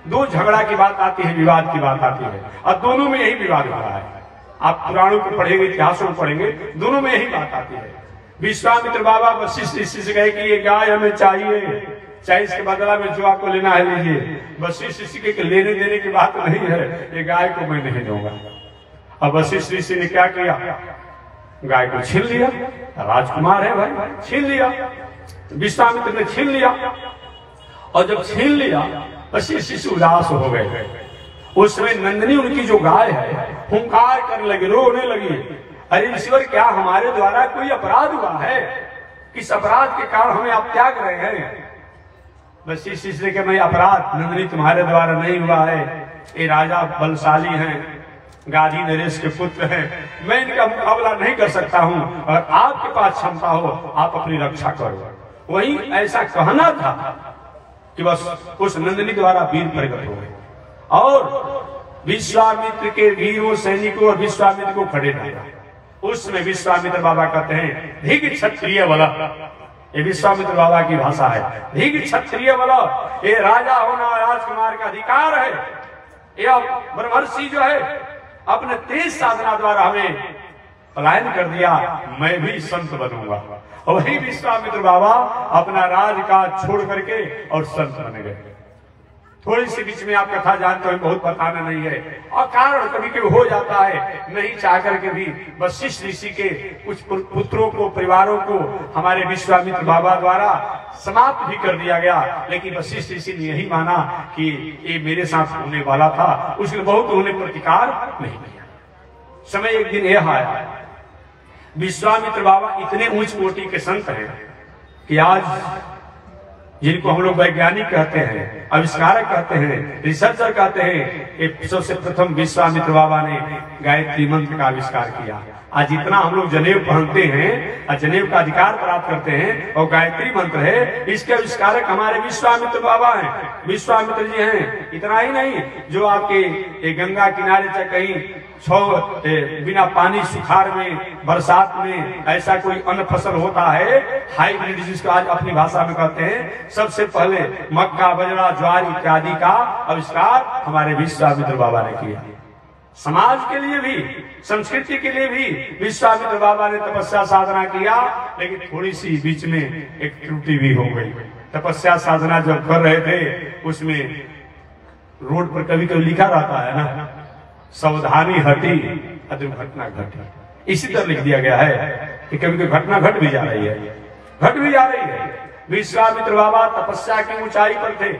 दो झगड़ा की बात आती है, विवाद की बात आती है, और दोनों में यही विवाद हो रहा है। आप पुराणों को पढ़ेंगे, इतिहासों को पढ़ेंगे, दोनों में यही बात आती है। विश्वामित्र बाबा वशिष्ठ ऋषि से कहे कि ये गाय हमें चाहिए, चाहे इसके बदला में जो आपको लेना है लीजिए। वशिष्ठ ऋषि के लेने देने की बात नहीं है, ये गाय को मैं नहीं दूंगा। अब वशिष्ठ ऋषि ने क्या किया? गाय को छीन लिया। राजकुमार है भाई, छीन लिया। विश्वामित्र ने छीन लिया, और जब छीन लिया वशिष्ठ ऋषि उदास हो गए। उस समय नंदिनी उनकी जो गाय है हुंकार करने लगी, रोने लगी, अरे ईश्वर क्या हमारे द्वारा कोई अपराध हुआ है? किस अपराध के कारण हमें आप त्याग रहे हैं? वशिष्ठ ऋषि ने कहा मैं अपराध नंदिनी तुम्हारे द्वारा नहीं हुआ है, ये राजा बलशाली हैं, गाधी नरेश के पुत्र हैं, मैं इनका मुकाबला नहीं कर सकता हूं, और आपके पास क्षमता हो आप अपनी रक्षा करो। वही ऐसा कहना था कि बस उस नंदिनी द्वारा वीर प्रकट हो गए और विश्वामित्र के वीरों सैनिकों और विश्वामित्र को खड़े डाला। उसमें विश्वामित्र बाबा कहते हैं धिग क्षत्रिय वाला, ये विश्वामित्र बाबा की भाषा है, धिग क्षत्रिय वाला, ये राजा होना राजकुमार का अधिकार है। ये ब्रह्मर्षि जो है अपने तेज साधना द्वारा हमें पलायन कर दिया, मैं भी संत बनूंगा। और वही विश्वामित्र बाबा अपना राजकाज छोड़ करके और संत बन गए। थोड़ी सी बीच में आप कथा जानते हैं, बहुत बताना नहीं है, और कारण कभी कभी हो जाता है, नहीं चाह करके भी वशिष्ठ ऋषि के कुछ पुत्रों को, परिवारों को हमारे विश्वामित्र बाबा द्वारा समाप्त भी कर दिया गया। लेकिन वशिष्ठ ऋषि ने यही माना कि ये मेरे साथ होने वाला था, उसने बहुत उन्हें प्रतिकार नहीं किया। समय एक दिन यह आया, विश्वामित्र बाबा इतने ऊंच कोटि के संत हैं कि आज जिनको हम लोग वैज्ञानिक कहते हैं, आविष्कारक कहते हैं, रिसर्चर कहते हैं, एक सबसे प्रथम विश्वामित्र बाबा ने गायत्री मंत्र का आविष्कार किया। आज इतना हम लोग जनेऊ पहनते हैं और जनेऊ का अधिकार प्राप्त करते हैं और गायत्री मंत्र है, इसके आविष्कारक हमारे विश्वामित्र बाबा हैं, विश्वामित्र जी हैं। इतना ही नहीं, जो आपके गंगा किनारे चाहे कहीं बिना पानी सुखाड़ में बरसात में ऐसा कोई अन्न फसल होता है, हाइब्रिड जिसको आज अपनी भाषा में कहते हैं, सबसे पहले मक्का, बजरा, ज्वार इत्यादि का आविष्कार हमारे विश्वामित्र बाबा ने किया। समाज के लिए भी, संस्कृति के लिए भी विश्वामित्र बाबा ने तपस्या साधना किया, लेकिन थोड़ी सी बीच में एक त्रुटि भी हो गई। तपस्या साधना जब कर रहे थे, उसमें रोड पर कभी कभी लिखा रहता है ना, सावधानी हटी दुर्घटना घटी। इसी तरह लिख दिया गया है कि कभी कभी घटना घट भी जा रही है, घट भी जा रही है। विश्वामित्र बाबा तपस्या की ऊंचाई पर थे।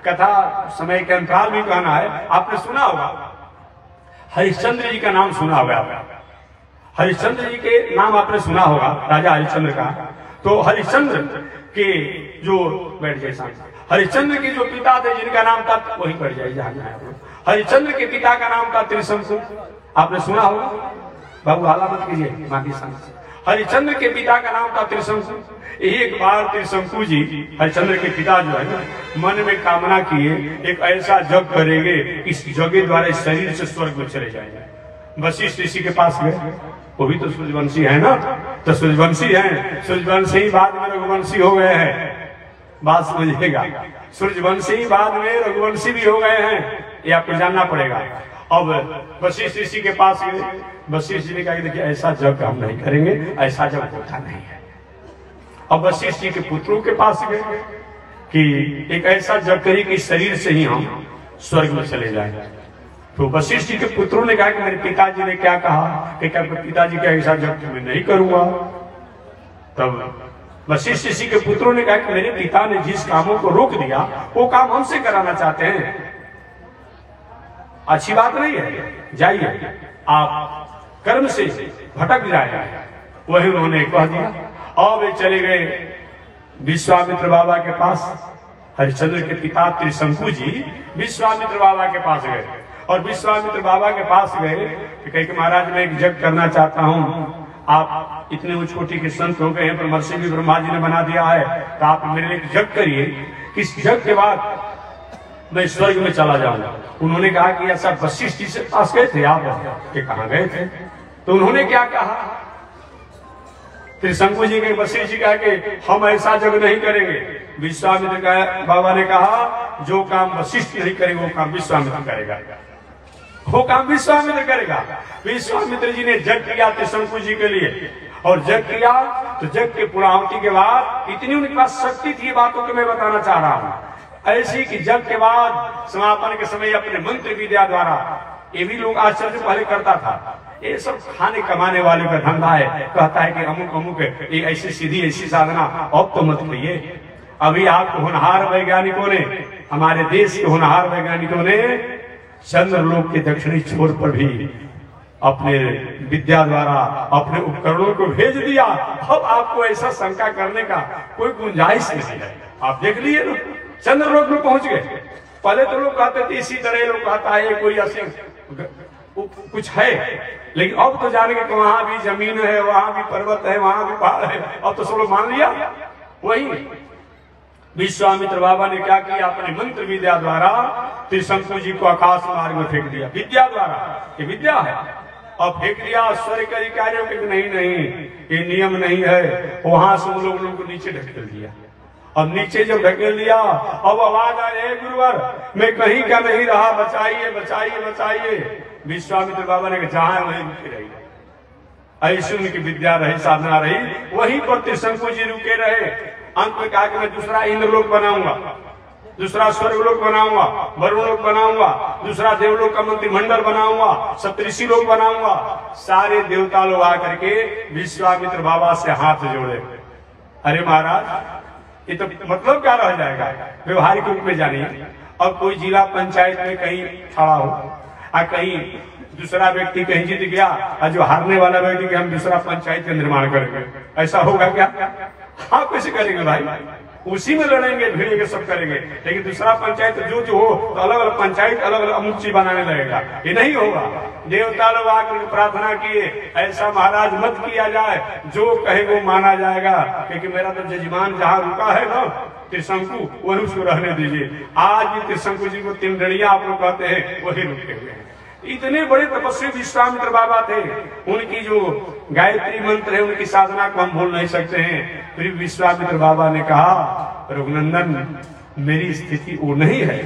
कथा समय के अंतराल भी कहना है, आपने सुना होगा हरिश्चंद्र जी का नाम सुना होगा। हरिश्चंद्र जी के नाम आपने सुना होगा, राजा हरिश्चंद्र का। तो हरिश्चंद्र के जो बैठ जाए सामने, हरिश्चंद्र के जो पिता थे जिनका नाम था, वही बैठ जाए जहां जाए। हरिश्चंद्र के पिता का नाम था त्रिशंकु, आपने सुना होगा। बाबू हाला मत कीजिए, बाकी सामने। हरिश्चंद्र के पिता का नाम था त्रिशंकु। एक बार त्रिशंकु जी, हरिश्चंद्र के पिता जो है ना, मन में कामना किए एक ऐसा जग करेंगे, इस जग के द्वारा इस शरीर से स्वर्ग में चले जाएंगे। वशिष्ठ ऋषि के पास गए, वो भी तो सूर्यवंशी है ना, तो सूर्यवंशी है, सूर्यवंशी बाद में रघुवंशी हो गए हैं। बात समझिएगा, सूर्यवंशी बाद में रघुवंशी भी हो गए हैं, ये आपको जानना पड़ेगा। अब वशिष्ठ ऋषि के पास गए, वशिष्ठ जी ने कहा कि देखिए ऐसा जग हम नहीं करेंगे, ऐसा जग होता नहीं है। अब वशिष्ठ जी के पुत्रों के पास गए कि एक ऐसा जग करिए कि शरीर से ही हम स्वर्ग में चले जाएं। तो वशिष्ठ जी के पुत्रों ने कहा कि मेरे पिताजी ने क्या कहा कि क्या पिताजी का ऐसा जग मैं नहीं करूंगा। तब वशिष्ठ ऋषि के पुत्रों ने कहा कि मेरे पिता ने जिस कामों को रोक दिया वो काम हमसे कराना चाहते हैं, अच्छी बात नहीं है, जाइए आप कर्म से भटक जाए। वही उन्होंने कह दिया और वे चले गए विश्वामित्र बाबा के पास। हरिश्चंद्र के पिता त्रिशंकु जी विश्वामित्र बाबा के पास गए और विश्वामित्र बाबा के पास गए तो कहे कि महाराज मैं एक यज्ञ करना चाहता हूँ, आप इतने उच्च कोटि के संत हो गए हैं, ब्रह्मर्षि भी ब्रह्मा जी ने बना दिया है, तो आप मेरे लिए यज्ञ करिए, इस यज्ञ के बाद मैं स्वर्ग में चला जाऊंगा। उन्होंने कहा कि ऐसा वशिष्ठ जी से पास गए थे आप, कहाँ गए थे? तो उन्होंने क्या कहा, त्रिशंकु जी के वशिष्ठ जी कहा कि हम ऐसा जग नहीं करेंगे। विश्वामित्र बाबा ने कहा जो काम वशिष्ठ नहीं करेंगे वो काम विश्वामित्र करेगा, वो काम विश्वामित्र करेगा। विश्वामित्र जी ने यज्ञ किया त्रिशंकु जी के लिए और यज्ञ किया तो यज्ञ के पूर्णाहुति के बाद इतनी उनके पास शक्ति थी, बातों को मैं बताना चाह रहा हूँ। ऐसी कि यज्ञ के बाद समापन के समय अपने मंत्र विद्या द्वारा, ये भी लोग आश्चर्य पहले करता था, ये सब खाने कमाने वाले का धंधा है, कहता है कि अमुक अमुक ये ऐसी सीधी ऐसी साधना, अब तो मत कहिए। अभी आप होनहार वैज्ञानिकों ने, हमारे देश के होनहार वैज्ञानिकों ने चंद्रलोक के दक्षिणी छोर पर भी अपने विद्या द्वारा अपने उपकरणों को भेज दिया। अब आपको ऐसा शंका करने का कोई गुंजाइश नहीं है। आप देख लिए ना, चंद्रलोक में पहुंच गए। पहले तो लोग कहते थे इसी तरह लोग कहता है कोई ऐसे कुछ है, लेकिन अब तो जाने के वहां भी जमीन है, वहां भी पर्वत है, वहां भी पहाड़ है, अब तो सब लोग मान लिया। वही विश्वामित्र बाबा ने क्या किया, अपने मंत्र विद्या द्वारा त्रिशंकु जी को आकाश मार्ग में फेंक दिया, विद्या द्वारा, ये विद्या है, और फेंक दिया। स्वर्ग के अधिकारियों के नहीं, ये नियम नहीं है, वहां से उन लोगों को नीचे ढकेल दिया। अब नीचे जब ढकेल दिया, अब आवाज आ रही है गुरुवर मैं कहीं का नहीं रहा, बचाइए बचाइए बचाइए। विश्वामित्र बाबा ने जहां वहीं रुके रही, ऐसी उनकी विद्या रही, साधना रही, वहीं पर त्रिशंकु जी रुके रहे। अंत में कहा कि मैं दूसरा इंद्रलोक बनाऊंगा, दूसरा स्वर्गलोक बनाऊंगा, वरुणलोक बनाऊंगा, दूसरा देवलोक का मंत्रिमंडल बनाऊंगा, सप्तऋषि लोक बनाऊंगा। सारे देवता लोग आकर के विश्वामित्र बाबा से हाथ जोड़े। अरे महाराज ये तो मतलब क्या रह जाएगा, व्यवहारिक रूप में जानिए। और कोई जिला पंचायत में कहीं खड़ा हो और कहीं दूसरा व्यक्ति कहीं जीत गया और जो हारने वाला व्यक्ति कि हम दूसरा पंचायत का निर्माण करेंगे, ऐसा होगा क्या? हाँ कैसे करेंगे भाई? उसी में लड़ेंगे, भिड़ेंगे, सब करेंगे। लेकिन दूसरा पंचायत जो हो तो अलग अलग पंचायत, अलग अलग अमुची बनाने लगेगा, ये नहीं होगा। देवता लोग आकर प्रार्थना किए, ऐसा महाराज मत किया जाए, जो कहे वो माना जाएगा, क्योंकि मेरा तो जजमान जहाँ रुका है ना त्रिशंकु, वही उसको रहने दीजिए। आज भी त्रिशंकु जी को तिमडड़िया आप लोग कहते हैं, वही रुके हुए हैं। इतने बड़े तपस्वी विश्वामित्र बाबा थे, उनकी जो गायत्री मंत्र है उनकी साधना को हम भूल नहीं सकते हैं। फिर विश्वामित्र बाबा ने कहा, रघुनंदन मेरी स्थिति वो नहीं है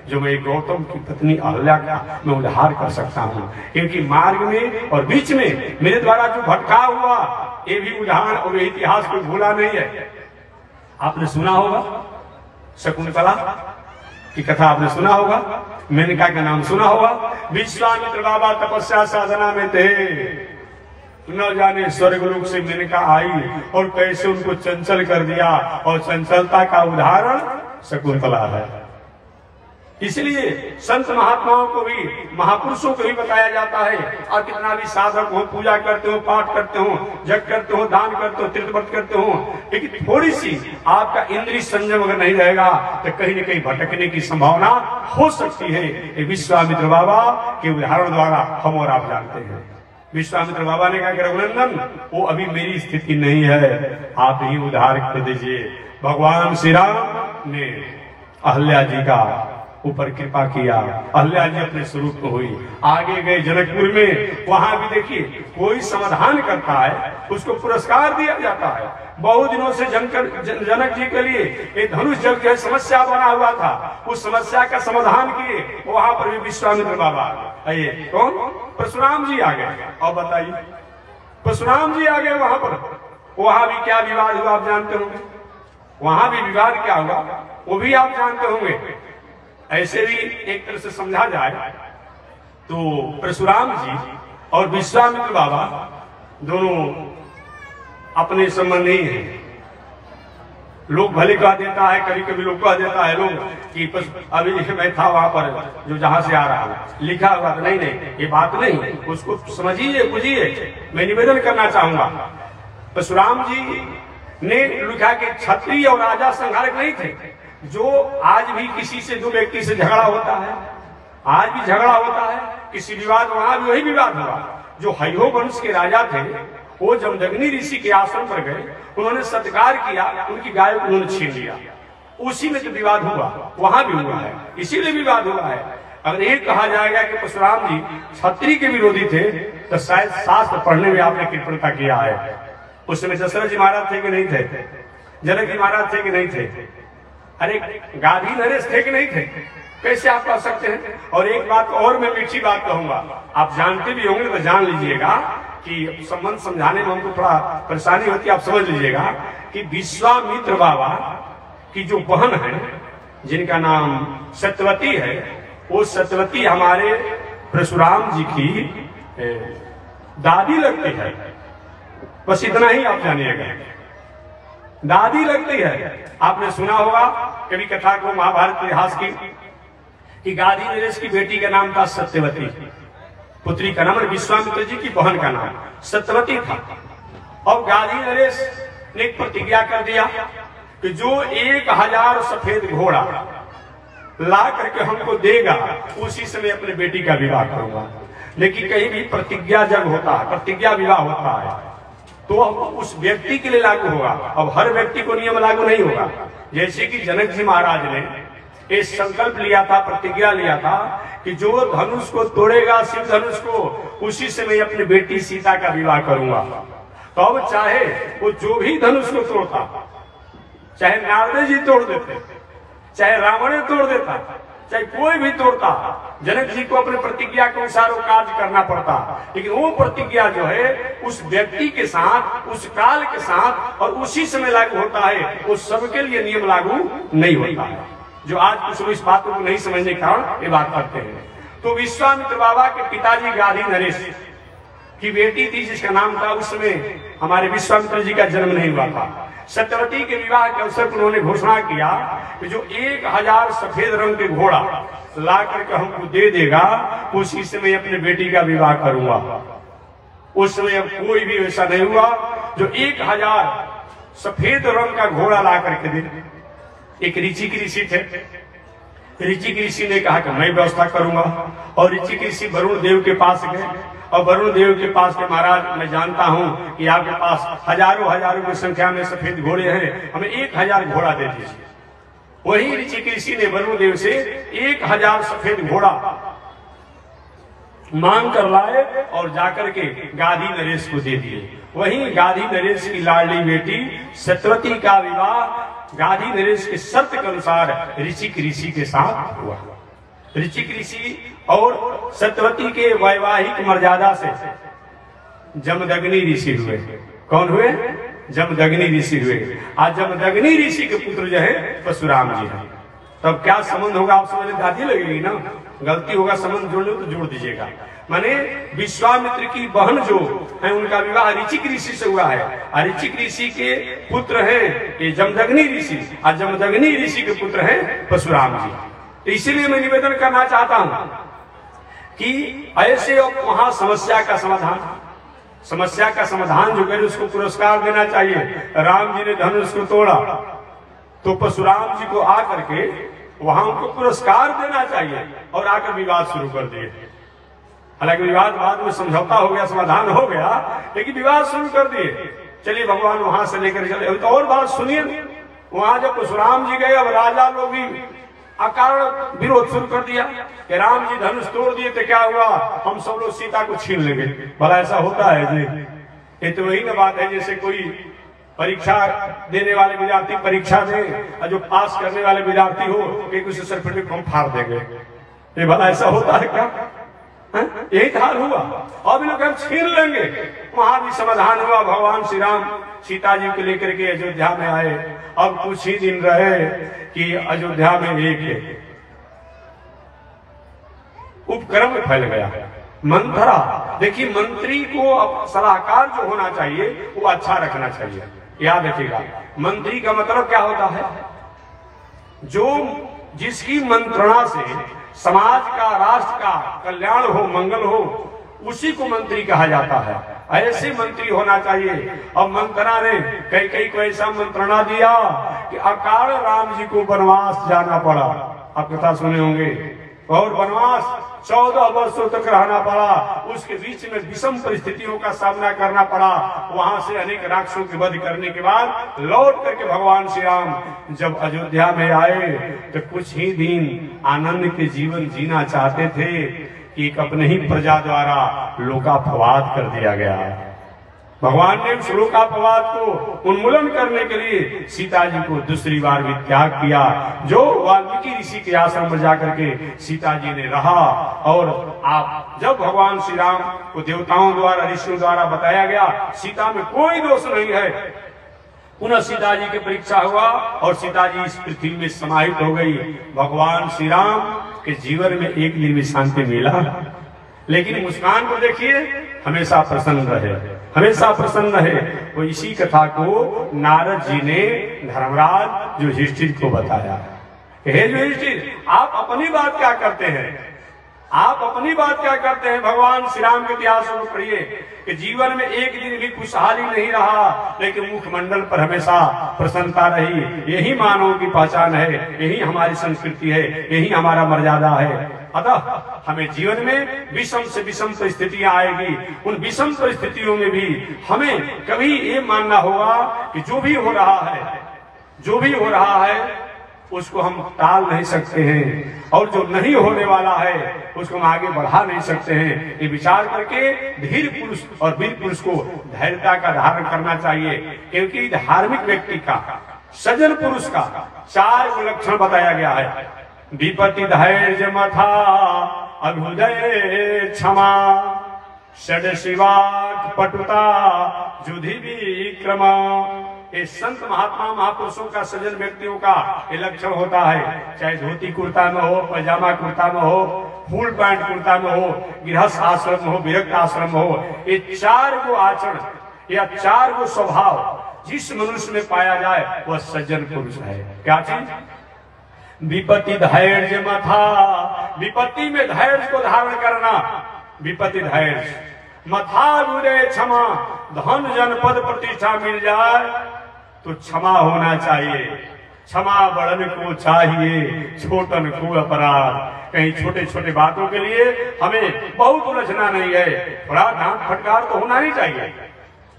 जो मैं गौतम की पत्नी अहल्या का मैं उद्धार कर सकता हूँ, क्योंकि मार्ग में और बीच में मेरे द्वारा जो भटका हुआ ये भी उदाहरण और इतिहास को भूला नहीं है। आपने सुना होगा शकुंतला की कथा, आपने सुना होगा, मेनका का नाम सुना होगा। विश्वामित्र बाबा तपस्या साधना में थे, न जाने स्वर्गलोक से मेनका आई और कैसे उनको चंचल कर दिया, और चंचलता का उदाहरण शकुंतला है। इसलिए संत महात्माओं को भी, महापुरुषों को भी बताया जाता है। और कितना भी साधक हो, पूजा करते हो, पाठ करते हो, जग करते हो, दान करते हो, तीर्थव्रत करते हो, लेकिन थोड़ी सी आपका इंद्रिय संयम अगर नहीं रहेगा तो कहीं न कहीं भटकने की संभावना हो सकती है। ये विश्वामित्र बाबा के उदाहरण द्वारा हम और आप जानते हैं। विश्वामित्र बाबा ने कहा कि रघुनंदन वो अभी मेरी स्थिति नहीं है, आप ही उद्धार कर दीजिए। भगवान श्री राम ने अहल्या जी का ऊपर कृपा किया, अहल्या जी अपने स्वरूप में हुई। आगे गए जनकपुर में, वहां भी देखिए कोई समाधान करता है उसको पुरस्कार दिया जाता है। बहुत दिनों से जनक जी के लिए ये धनुष जग जो समस्या बना हुआ था, उस समस्या का समाधान किए। वहां पर भी विश्वामित्र बाबा आइए, कौन? परशुराम जी आ गए। और बताइए, परशुराम जी आ गए वहां पर, वहां भी क्या विवाद हुआ आप जानते होंगे, वहां भी विवाद क्या हुआ वो भी आप जानते होंगे। ऐसे भी एक तरह से समझा जाए तो परशुराम जी और विश्वामित्र बाबा दोनों अपने संबंधी हैं। लोग भले कह देता है, कभी कभी लोग कह देता है लोग कि अभी मैं था वहां पर जो जहां से आ रहा हूं, लिखा हुआ तो नहीं, ये बात नहीं, उसको समझिए बुझिए। मैं निवेदन करना चाहूंगा, परशुराम जी ने लिखा कि क्षत्रिय और राजा संहारक नहीं थे। जो आज भी किसी से, दो व्यक्ति से झगड़ा होता है, आज भी झगड़ा होता है, किसी विवाद, वहां भी वही विवाद हुआ। जो हयो वंश के राजा थे वो जमदग्नि ऋषि के आश्रम पर गए, उन्होंने सत्कार किया, उनकी गाय को उन्होंने छीन लिया, उसी में जो विवाद हुआ वहां भी हुआ है, इसीलिए विवाद हुआ है। अगर ये कहा जाएगा कि परशुराम जी क्षत्रिय के विरोधी थे तो शायद शास्त्र पढ़ने में आपने कृपणता किया है। उस समय दशरथ जी महाराज थे कि नहीं थे, जनक जी महाराज थे कि नहीं थे, अरे गांधी नरेश थे कि नहीं थे, कैसे आप कह सकते हैं? और एक बात और मैं मीठी बात कहूंगा, आप जानते भी होंगे तो जान लीजिएगा कि संबंध समझाने में हमको थोड़ा परेशानी होती है, आप समझ लीजिएगा कि विश्वामित्र बाबा की जो बहन है जिनका नाम सत्यवती है, वो सत्यवती हमारे परशुराम जी की दादी लगती है। बस इतना ही आप जानिएगा, दादी लगती है। आपने सुना होगा कभी कथा को महाभारत इतिहास की कि गांधी नरेश की बेटी का नाम था सत्यवती, पुत्री का नाम, विश्वामित्र जी की बहन का नाम सत्यवती था। और गांधी नरेश ने एक प्रतिज्ञा कर दिया कि जो 1000 सफेद घोड़ा ला करके हमको देगा उसी से मैं अपने बेटी का विवाह करूंगा। लेकिन कहीं भी प्रतिज्ञा जब होता है, प्रतिज्ञा विवाह होता है तो उस व्यक्ति के लिए लागू होगा, अब हर व्यक्ति को नियम लागू नहीं होगा। जैसे कि जनक जी महाराज ने एक संकल्प लिया था, प्रतिज्ञा लिया था कि जो धनुष को तोड़ेगा, शिव धनुष को, उसी से मैं अपनी बेटी सीता का विवाह करूंगा। तो अब चाहे वो जो भी धनुष को तोड़ता, चाहे नारद जी तोड़ देते, चाहे रावण तोड़ देता, चाहे कोई भी तोड़ता, जनक जी को अपने प्रतिज्ञा के अनुसार वो कार्य करना पड़ता। लेकिन वो प्रतिज्ञा जो है उस व्यक्ति के साथ, उस काल के साथ और उसी समय लागू होता है, वो सबके लिए नियम लागू नहीं होता है। जो आज कुछ लोग इस बात को नहीं समझने के कारण ये बात करते हैं। तो विश्वामित्र बाबा के पिताजी गांधी नरेश की बेटी थी जिसका नाम था, उस समय हमारे विश्वामित्र जी का जन्म नहीं हुआ था। सत्यवती के विवाह के अवसर पर उन्होंने घोषणा किया कि जो 1000 सफेद रंग के घोड़ा ला करके हमको दे देगा उसी से मैं अपने बेटी का विवाह करूंगा। उस समय अब कोई भी ऐसा नहीं हुआ जो 1000 सफेद रंग का घोड़ा ला करके दे। एक ऋचिक ऋषि थे। ऋचिक ऋषि ने कहा कि मैं व्यवस्था करूंगा, और ऋचिक ऋषि वरुण देव के पास गए और वरुण देव के पास के महाराज मैं जानता हूं कि आपके पास हजारों हजारों की संख्या में सफेद घोड़े हैं, हमें 1000 घोड़ा दे दीजिए। वही ऋचिक ऋषि ने वरुण देव से 1000 सफेद घोड़ा मांग कर लाए और जाकर के गाधी नरेश को दे दिए। वहीं गाधी नरेश की लाडली बेटी सत्यवती का विवाह गाधी नरेश के शर्त के अनुसार ऋचिक ऋषि के साथ हुआ। ऋचिक ऋषि और सत्यवती के वैवाहिक मर्यादा से जमदग्नि ऋषि हुए। कौन हुए? जमदग्नि ऋषि हुए। आज जमदग्नि ऋषि के पुत्र जो है परशुराम जी हैं। तब क्या संबंध होगा आप समझ दादी लगेगी ना, गलती होगा संबंध जोड़ लो तो जोड़ दीजिएगा। माने विश्वामित्र की बहन जो है उनका विवाह ऋचिक ऋषि से हुआ है, और ऋचिक ऋषि के पुत्र हैं ये जमदग्नि ऋषि, और जमदग्नि ऋषि के पुत्र हैं परशुराम जी। तो इसीलिए मैं निवेदन करना चाहता हूं कि ऐसे वहां समस्या का समाधान जो करे उसको पुरस्कार देना चाहिए। राम जी ने धनुष को तोड़ा तो परशुराम जी को आकर के वहां उनको पुरस्कार देना चाहिए और आकर विवाद शुरू कर दिए। हालांकि विवाद बाद में समझौता हो गया, समाधान हो गया, लेकिन विवाद शुरू कर दिए। चलिए भगवान वहां से लेकर चले। तो और बात सुनिए, वहां जब परशुराम जी गए अब राजा लोग भी अकारण विरोध शुरू कर दिया कि राम जी धनुष तोड़ दिए तो क्या हुआ, हम सब लोग सीता को छीन लेंगे। भला ऐसा होता है जी? ये तो वही ना बात है जैसे कोई परीक्षा देने वाले विद्यार्थी परीक्षा दे और जो पास करने वाले विद्यार्थी हो कि उसे सर्टिफिकेट हम फाड़ देंगे। ये भला ऐसा होता है क्या? यही हाल हुआ। अब लोग हम छीन लेंगे। वहां भी समाधान हुआ। भगवान श्री राम सीता जी को लेकर के अयोध्या में आए। अब कुछ ही दिन रहे कि अयोध्या में एक उपक्रम फैल गया, मंथरा। देखिए मंत्री को अब सलाहकार जो होना चाहिए वो अच्छा रखना चाहिए। याद रखिएगा, मंत्री का मतलब क्या होता है? जो जिसकी मंत्रणा से समाज का, राष्ट्र का कल्याण हो, मंगल हो, उसी को मंत्री कहा जाता है। ऐसे मंत्री होना चाहिए। अब मंत्रणा ने कई को ऐसा मंत्रणा दिया कि अकाल राम जी को वनवास जाना पड़ा। आप कथा सुने होंगे। और वनवास 14 वर्षों तक रहना पड़ा। उसके बीच में विषम परिस्थितियों का सामना करना पड़ा। वहां से अनेक राक्षसों के वध करने के बाद लौट करके भगवान श्री राम जब अयोध्या में आए तो कुछ ही दिन आनंद के जीवन जीना चाहते थे कि एक अपने ही प्रजा द्वारा लोकापवाद कर दिया गया। भगवान ने उस लोकापवाद को उन्मूलन करने के लिए सीता जी को दूसरी बार भी त्याग किया। जो वाल्मीकि ऋषि के आश्रम में जाकर के सीता जी ने रहा। और आप जब भगवान श्री राम को देवताओं द्वारा, ऋषियों द्वारा बताया गया सीता में कोई दोष नहीं है, पुनः सीता जी की परीक्षा हुआ और सीता जी इस पृथ्वी में समाहित हो गई। भगवान श्री राम के जीवन में एक दिन भी शांति मिला, लेकिन मुस्कान को देखिए, हमेशा प्रसन्न रहे, हमेशा प्रसन्न रहे। वो इसी कथा को नारद जी ने धर्मराज युधिष्ठिर को बताया। हे युधिष्ठिर, आप अपनी बात क्या करते हैं? आप अपनी बात क्या करते हैं? भगवान श्री राम के इतिहास को पढ़िए कि जीवन में एक दिन भी खुशहाली नहीं रहा, लेकिन मुखमंडल पर हमेशा प्रसन्नता रही। यही मानव की पहचान है, यही हमारी संस्कृति है, यही हमारा मर्यादा है। अतः हमें जीवन में विषम से विषम परिस्थितियां आएगी। उन विषम परिस्थितियों में भी हमें कभी ये मानना होगा कि जो भी हो रहा है उसको हम टाल नहीं सकते हैं, और जो नहीं होने वाला है उसको हम आगे बढ़ा नहीं सकते हैं। ये विचार करके धीर पुरुष और वीर पुरुष को धैर्यता का धारण करना चाहिए। क्योंकि धार्मिक व्यक्ति का, सज्जन पुरुष का 4 लक्षण बताया गया है। विपत्ति धैर्य मथा अभ्युदय क्षमा षड शिवाक पटुता जुधि विक्रम। ये संत महात्मा महापुरुषों का, सज्जन व्यक्तियों का ये लक्षण होता है। चाहे धोती कुर्ता में हो, पैजामा कुर्ता में हो, फुल पैंट कुर्ता में हो, गृहस्थ आश्रम में हो, विरक्त आश्रम में हो, ये 4 गो आचरण या 4 गो स्वभाव जिस मनुष्य में पाया जाए वह सज्जन पुरुष है। क्या चीज? विपत्ति धैर्य मथा, विपत्ति में धैर्य को धारण करना, विपत्ति धैर्य। मथा उदय क्षमा, धन जन पद प्रतिष्ठा मिल जाए तो क्षमा होना चाहिए। क्षमा बड़न को चाहिए, छोटन को अपराध। कहीं छोटे छोटे बातों के लिए हमें बहुत उलझना नहीं है, थोड़ा डांट फटकार तो होना ही चाहिए।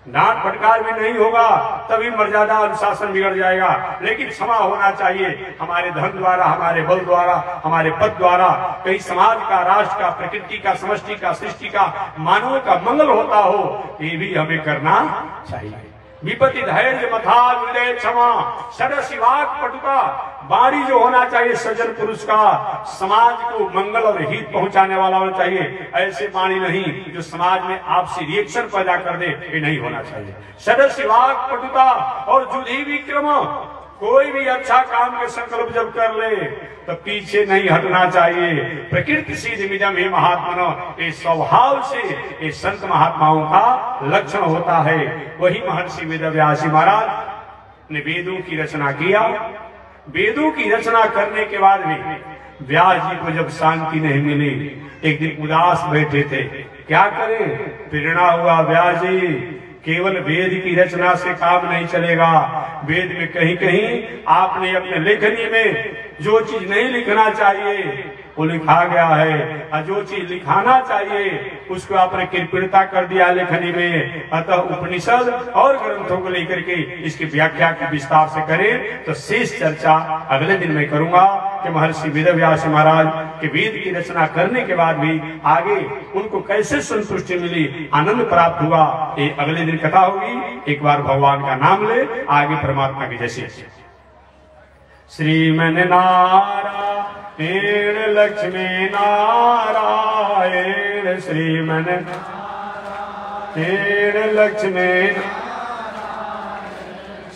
डांट फटकार भी नहीं होगा तभी मर्यादा अनुशासन बिगड़ जाएगा, लेकिन क्षमा होना चाहिए। हमारे धन द्वारा, हमारे बल द्वारा, हमारे पद द्वारा कहीं समाज का, राष्ट्र का, प्रकृति का, समष्टि का, सृष्टि का, मानव का मंगल होता हो, ये भी हमें करना चाहिए। विपत्ति धैर्य मथा विदय क्षमा, सदस्य वाक पटुता, वाणी जो होना चाहिए सज्जन पुरुष का, समाज को मंगल और हित पहुंचाने वाला होना चाहिए। ऐसे वाणी नहीं जो समाज में आपसी रिएक्शन पैदा कर दे, ये नहीं होना चाहिए। सदस्य वाक पटुता और जुधी विक्रम, कोई भी अच्छा काम के संकल्प जब कर ले तो पीछे नहीं हटना चाहिए। प्रकृति सिद्धमिदं हे महात्मनो, ये स्वभाव से ये संत महात्माओं का लक्षण होता है। वही महर्षि वेदव्यास महाराज ने वेदों की रचना किया। वेदों की रचना करने के बाद भी व्यास जी को जब शांति नहीं मिली, एक दिन उदास बैठे थे, क्या करें? प्रेरणा हुआ, व्यास जी केवल वेद की रचना से काम नहीं चलेगा। वेद में कहीं कहीं आपने अपने लेखनी में जो चीज नहीं लिखना चाहिए वो लिखा गया है, और जो चीज लिखाना चाहिए उसको आपने कृपणता कर दिया लेखनी में। अतः उपनिषद और ग्रंथों को लेकर के इसकी व्याख्या की विस्तार से करें तो शेष चर्चा अगले दिन में करूंगा कि महर्षि वेदव्यास महाराज के वेद की रचना करने के बाद भी आगे उनको कैसे संतुष्टि मिली, आनंद प्राप्त हुआ, ये अगले दिन कथा होगी। एक बार भगवान का नाम ले, आगे परमात्मा की जैसे। श्रीमन नारायण लक्ष्मी नारायण, श्रीमन नारायण लक्ष्मी,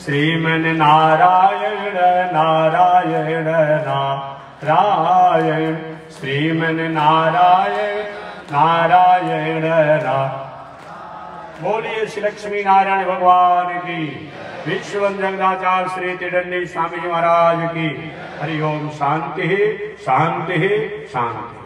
श्रीमन नारायण नारायण नारायण, श्रीमन नारायण नारायण नारायण। बोलिए श्री लक्ष्मी नारायण भगवान की, विश्ववंद जगदाचार्य श्री त्रिदंडी स्वामी जी महाराज की। हरि ओम। शांति शांति शांति।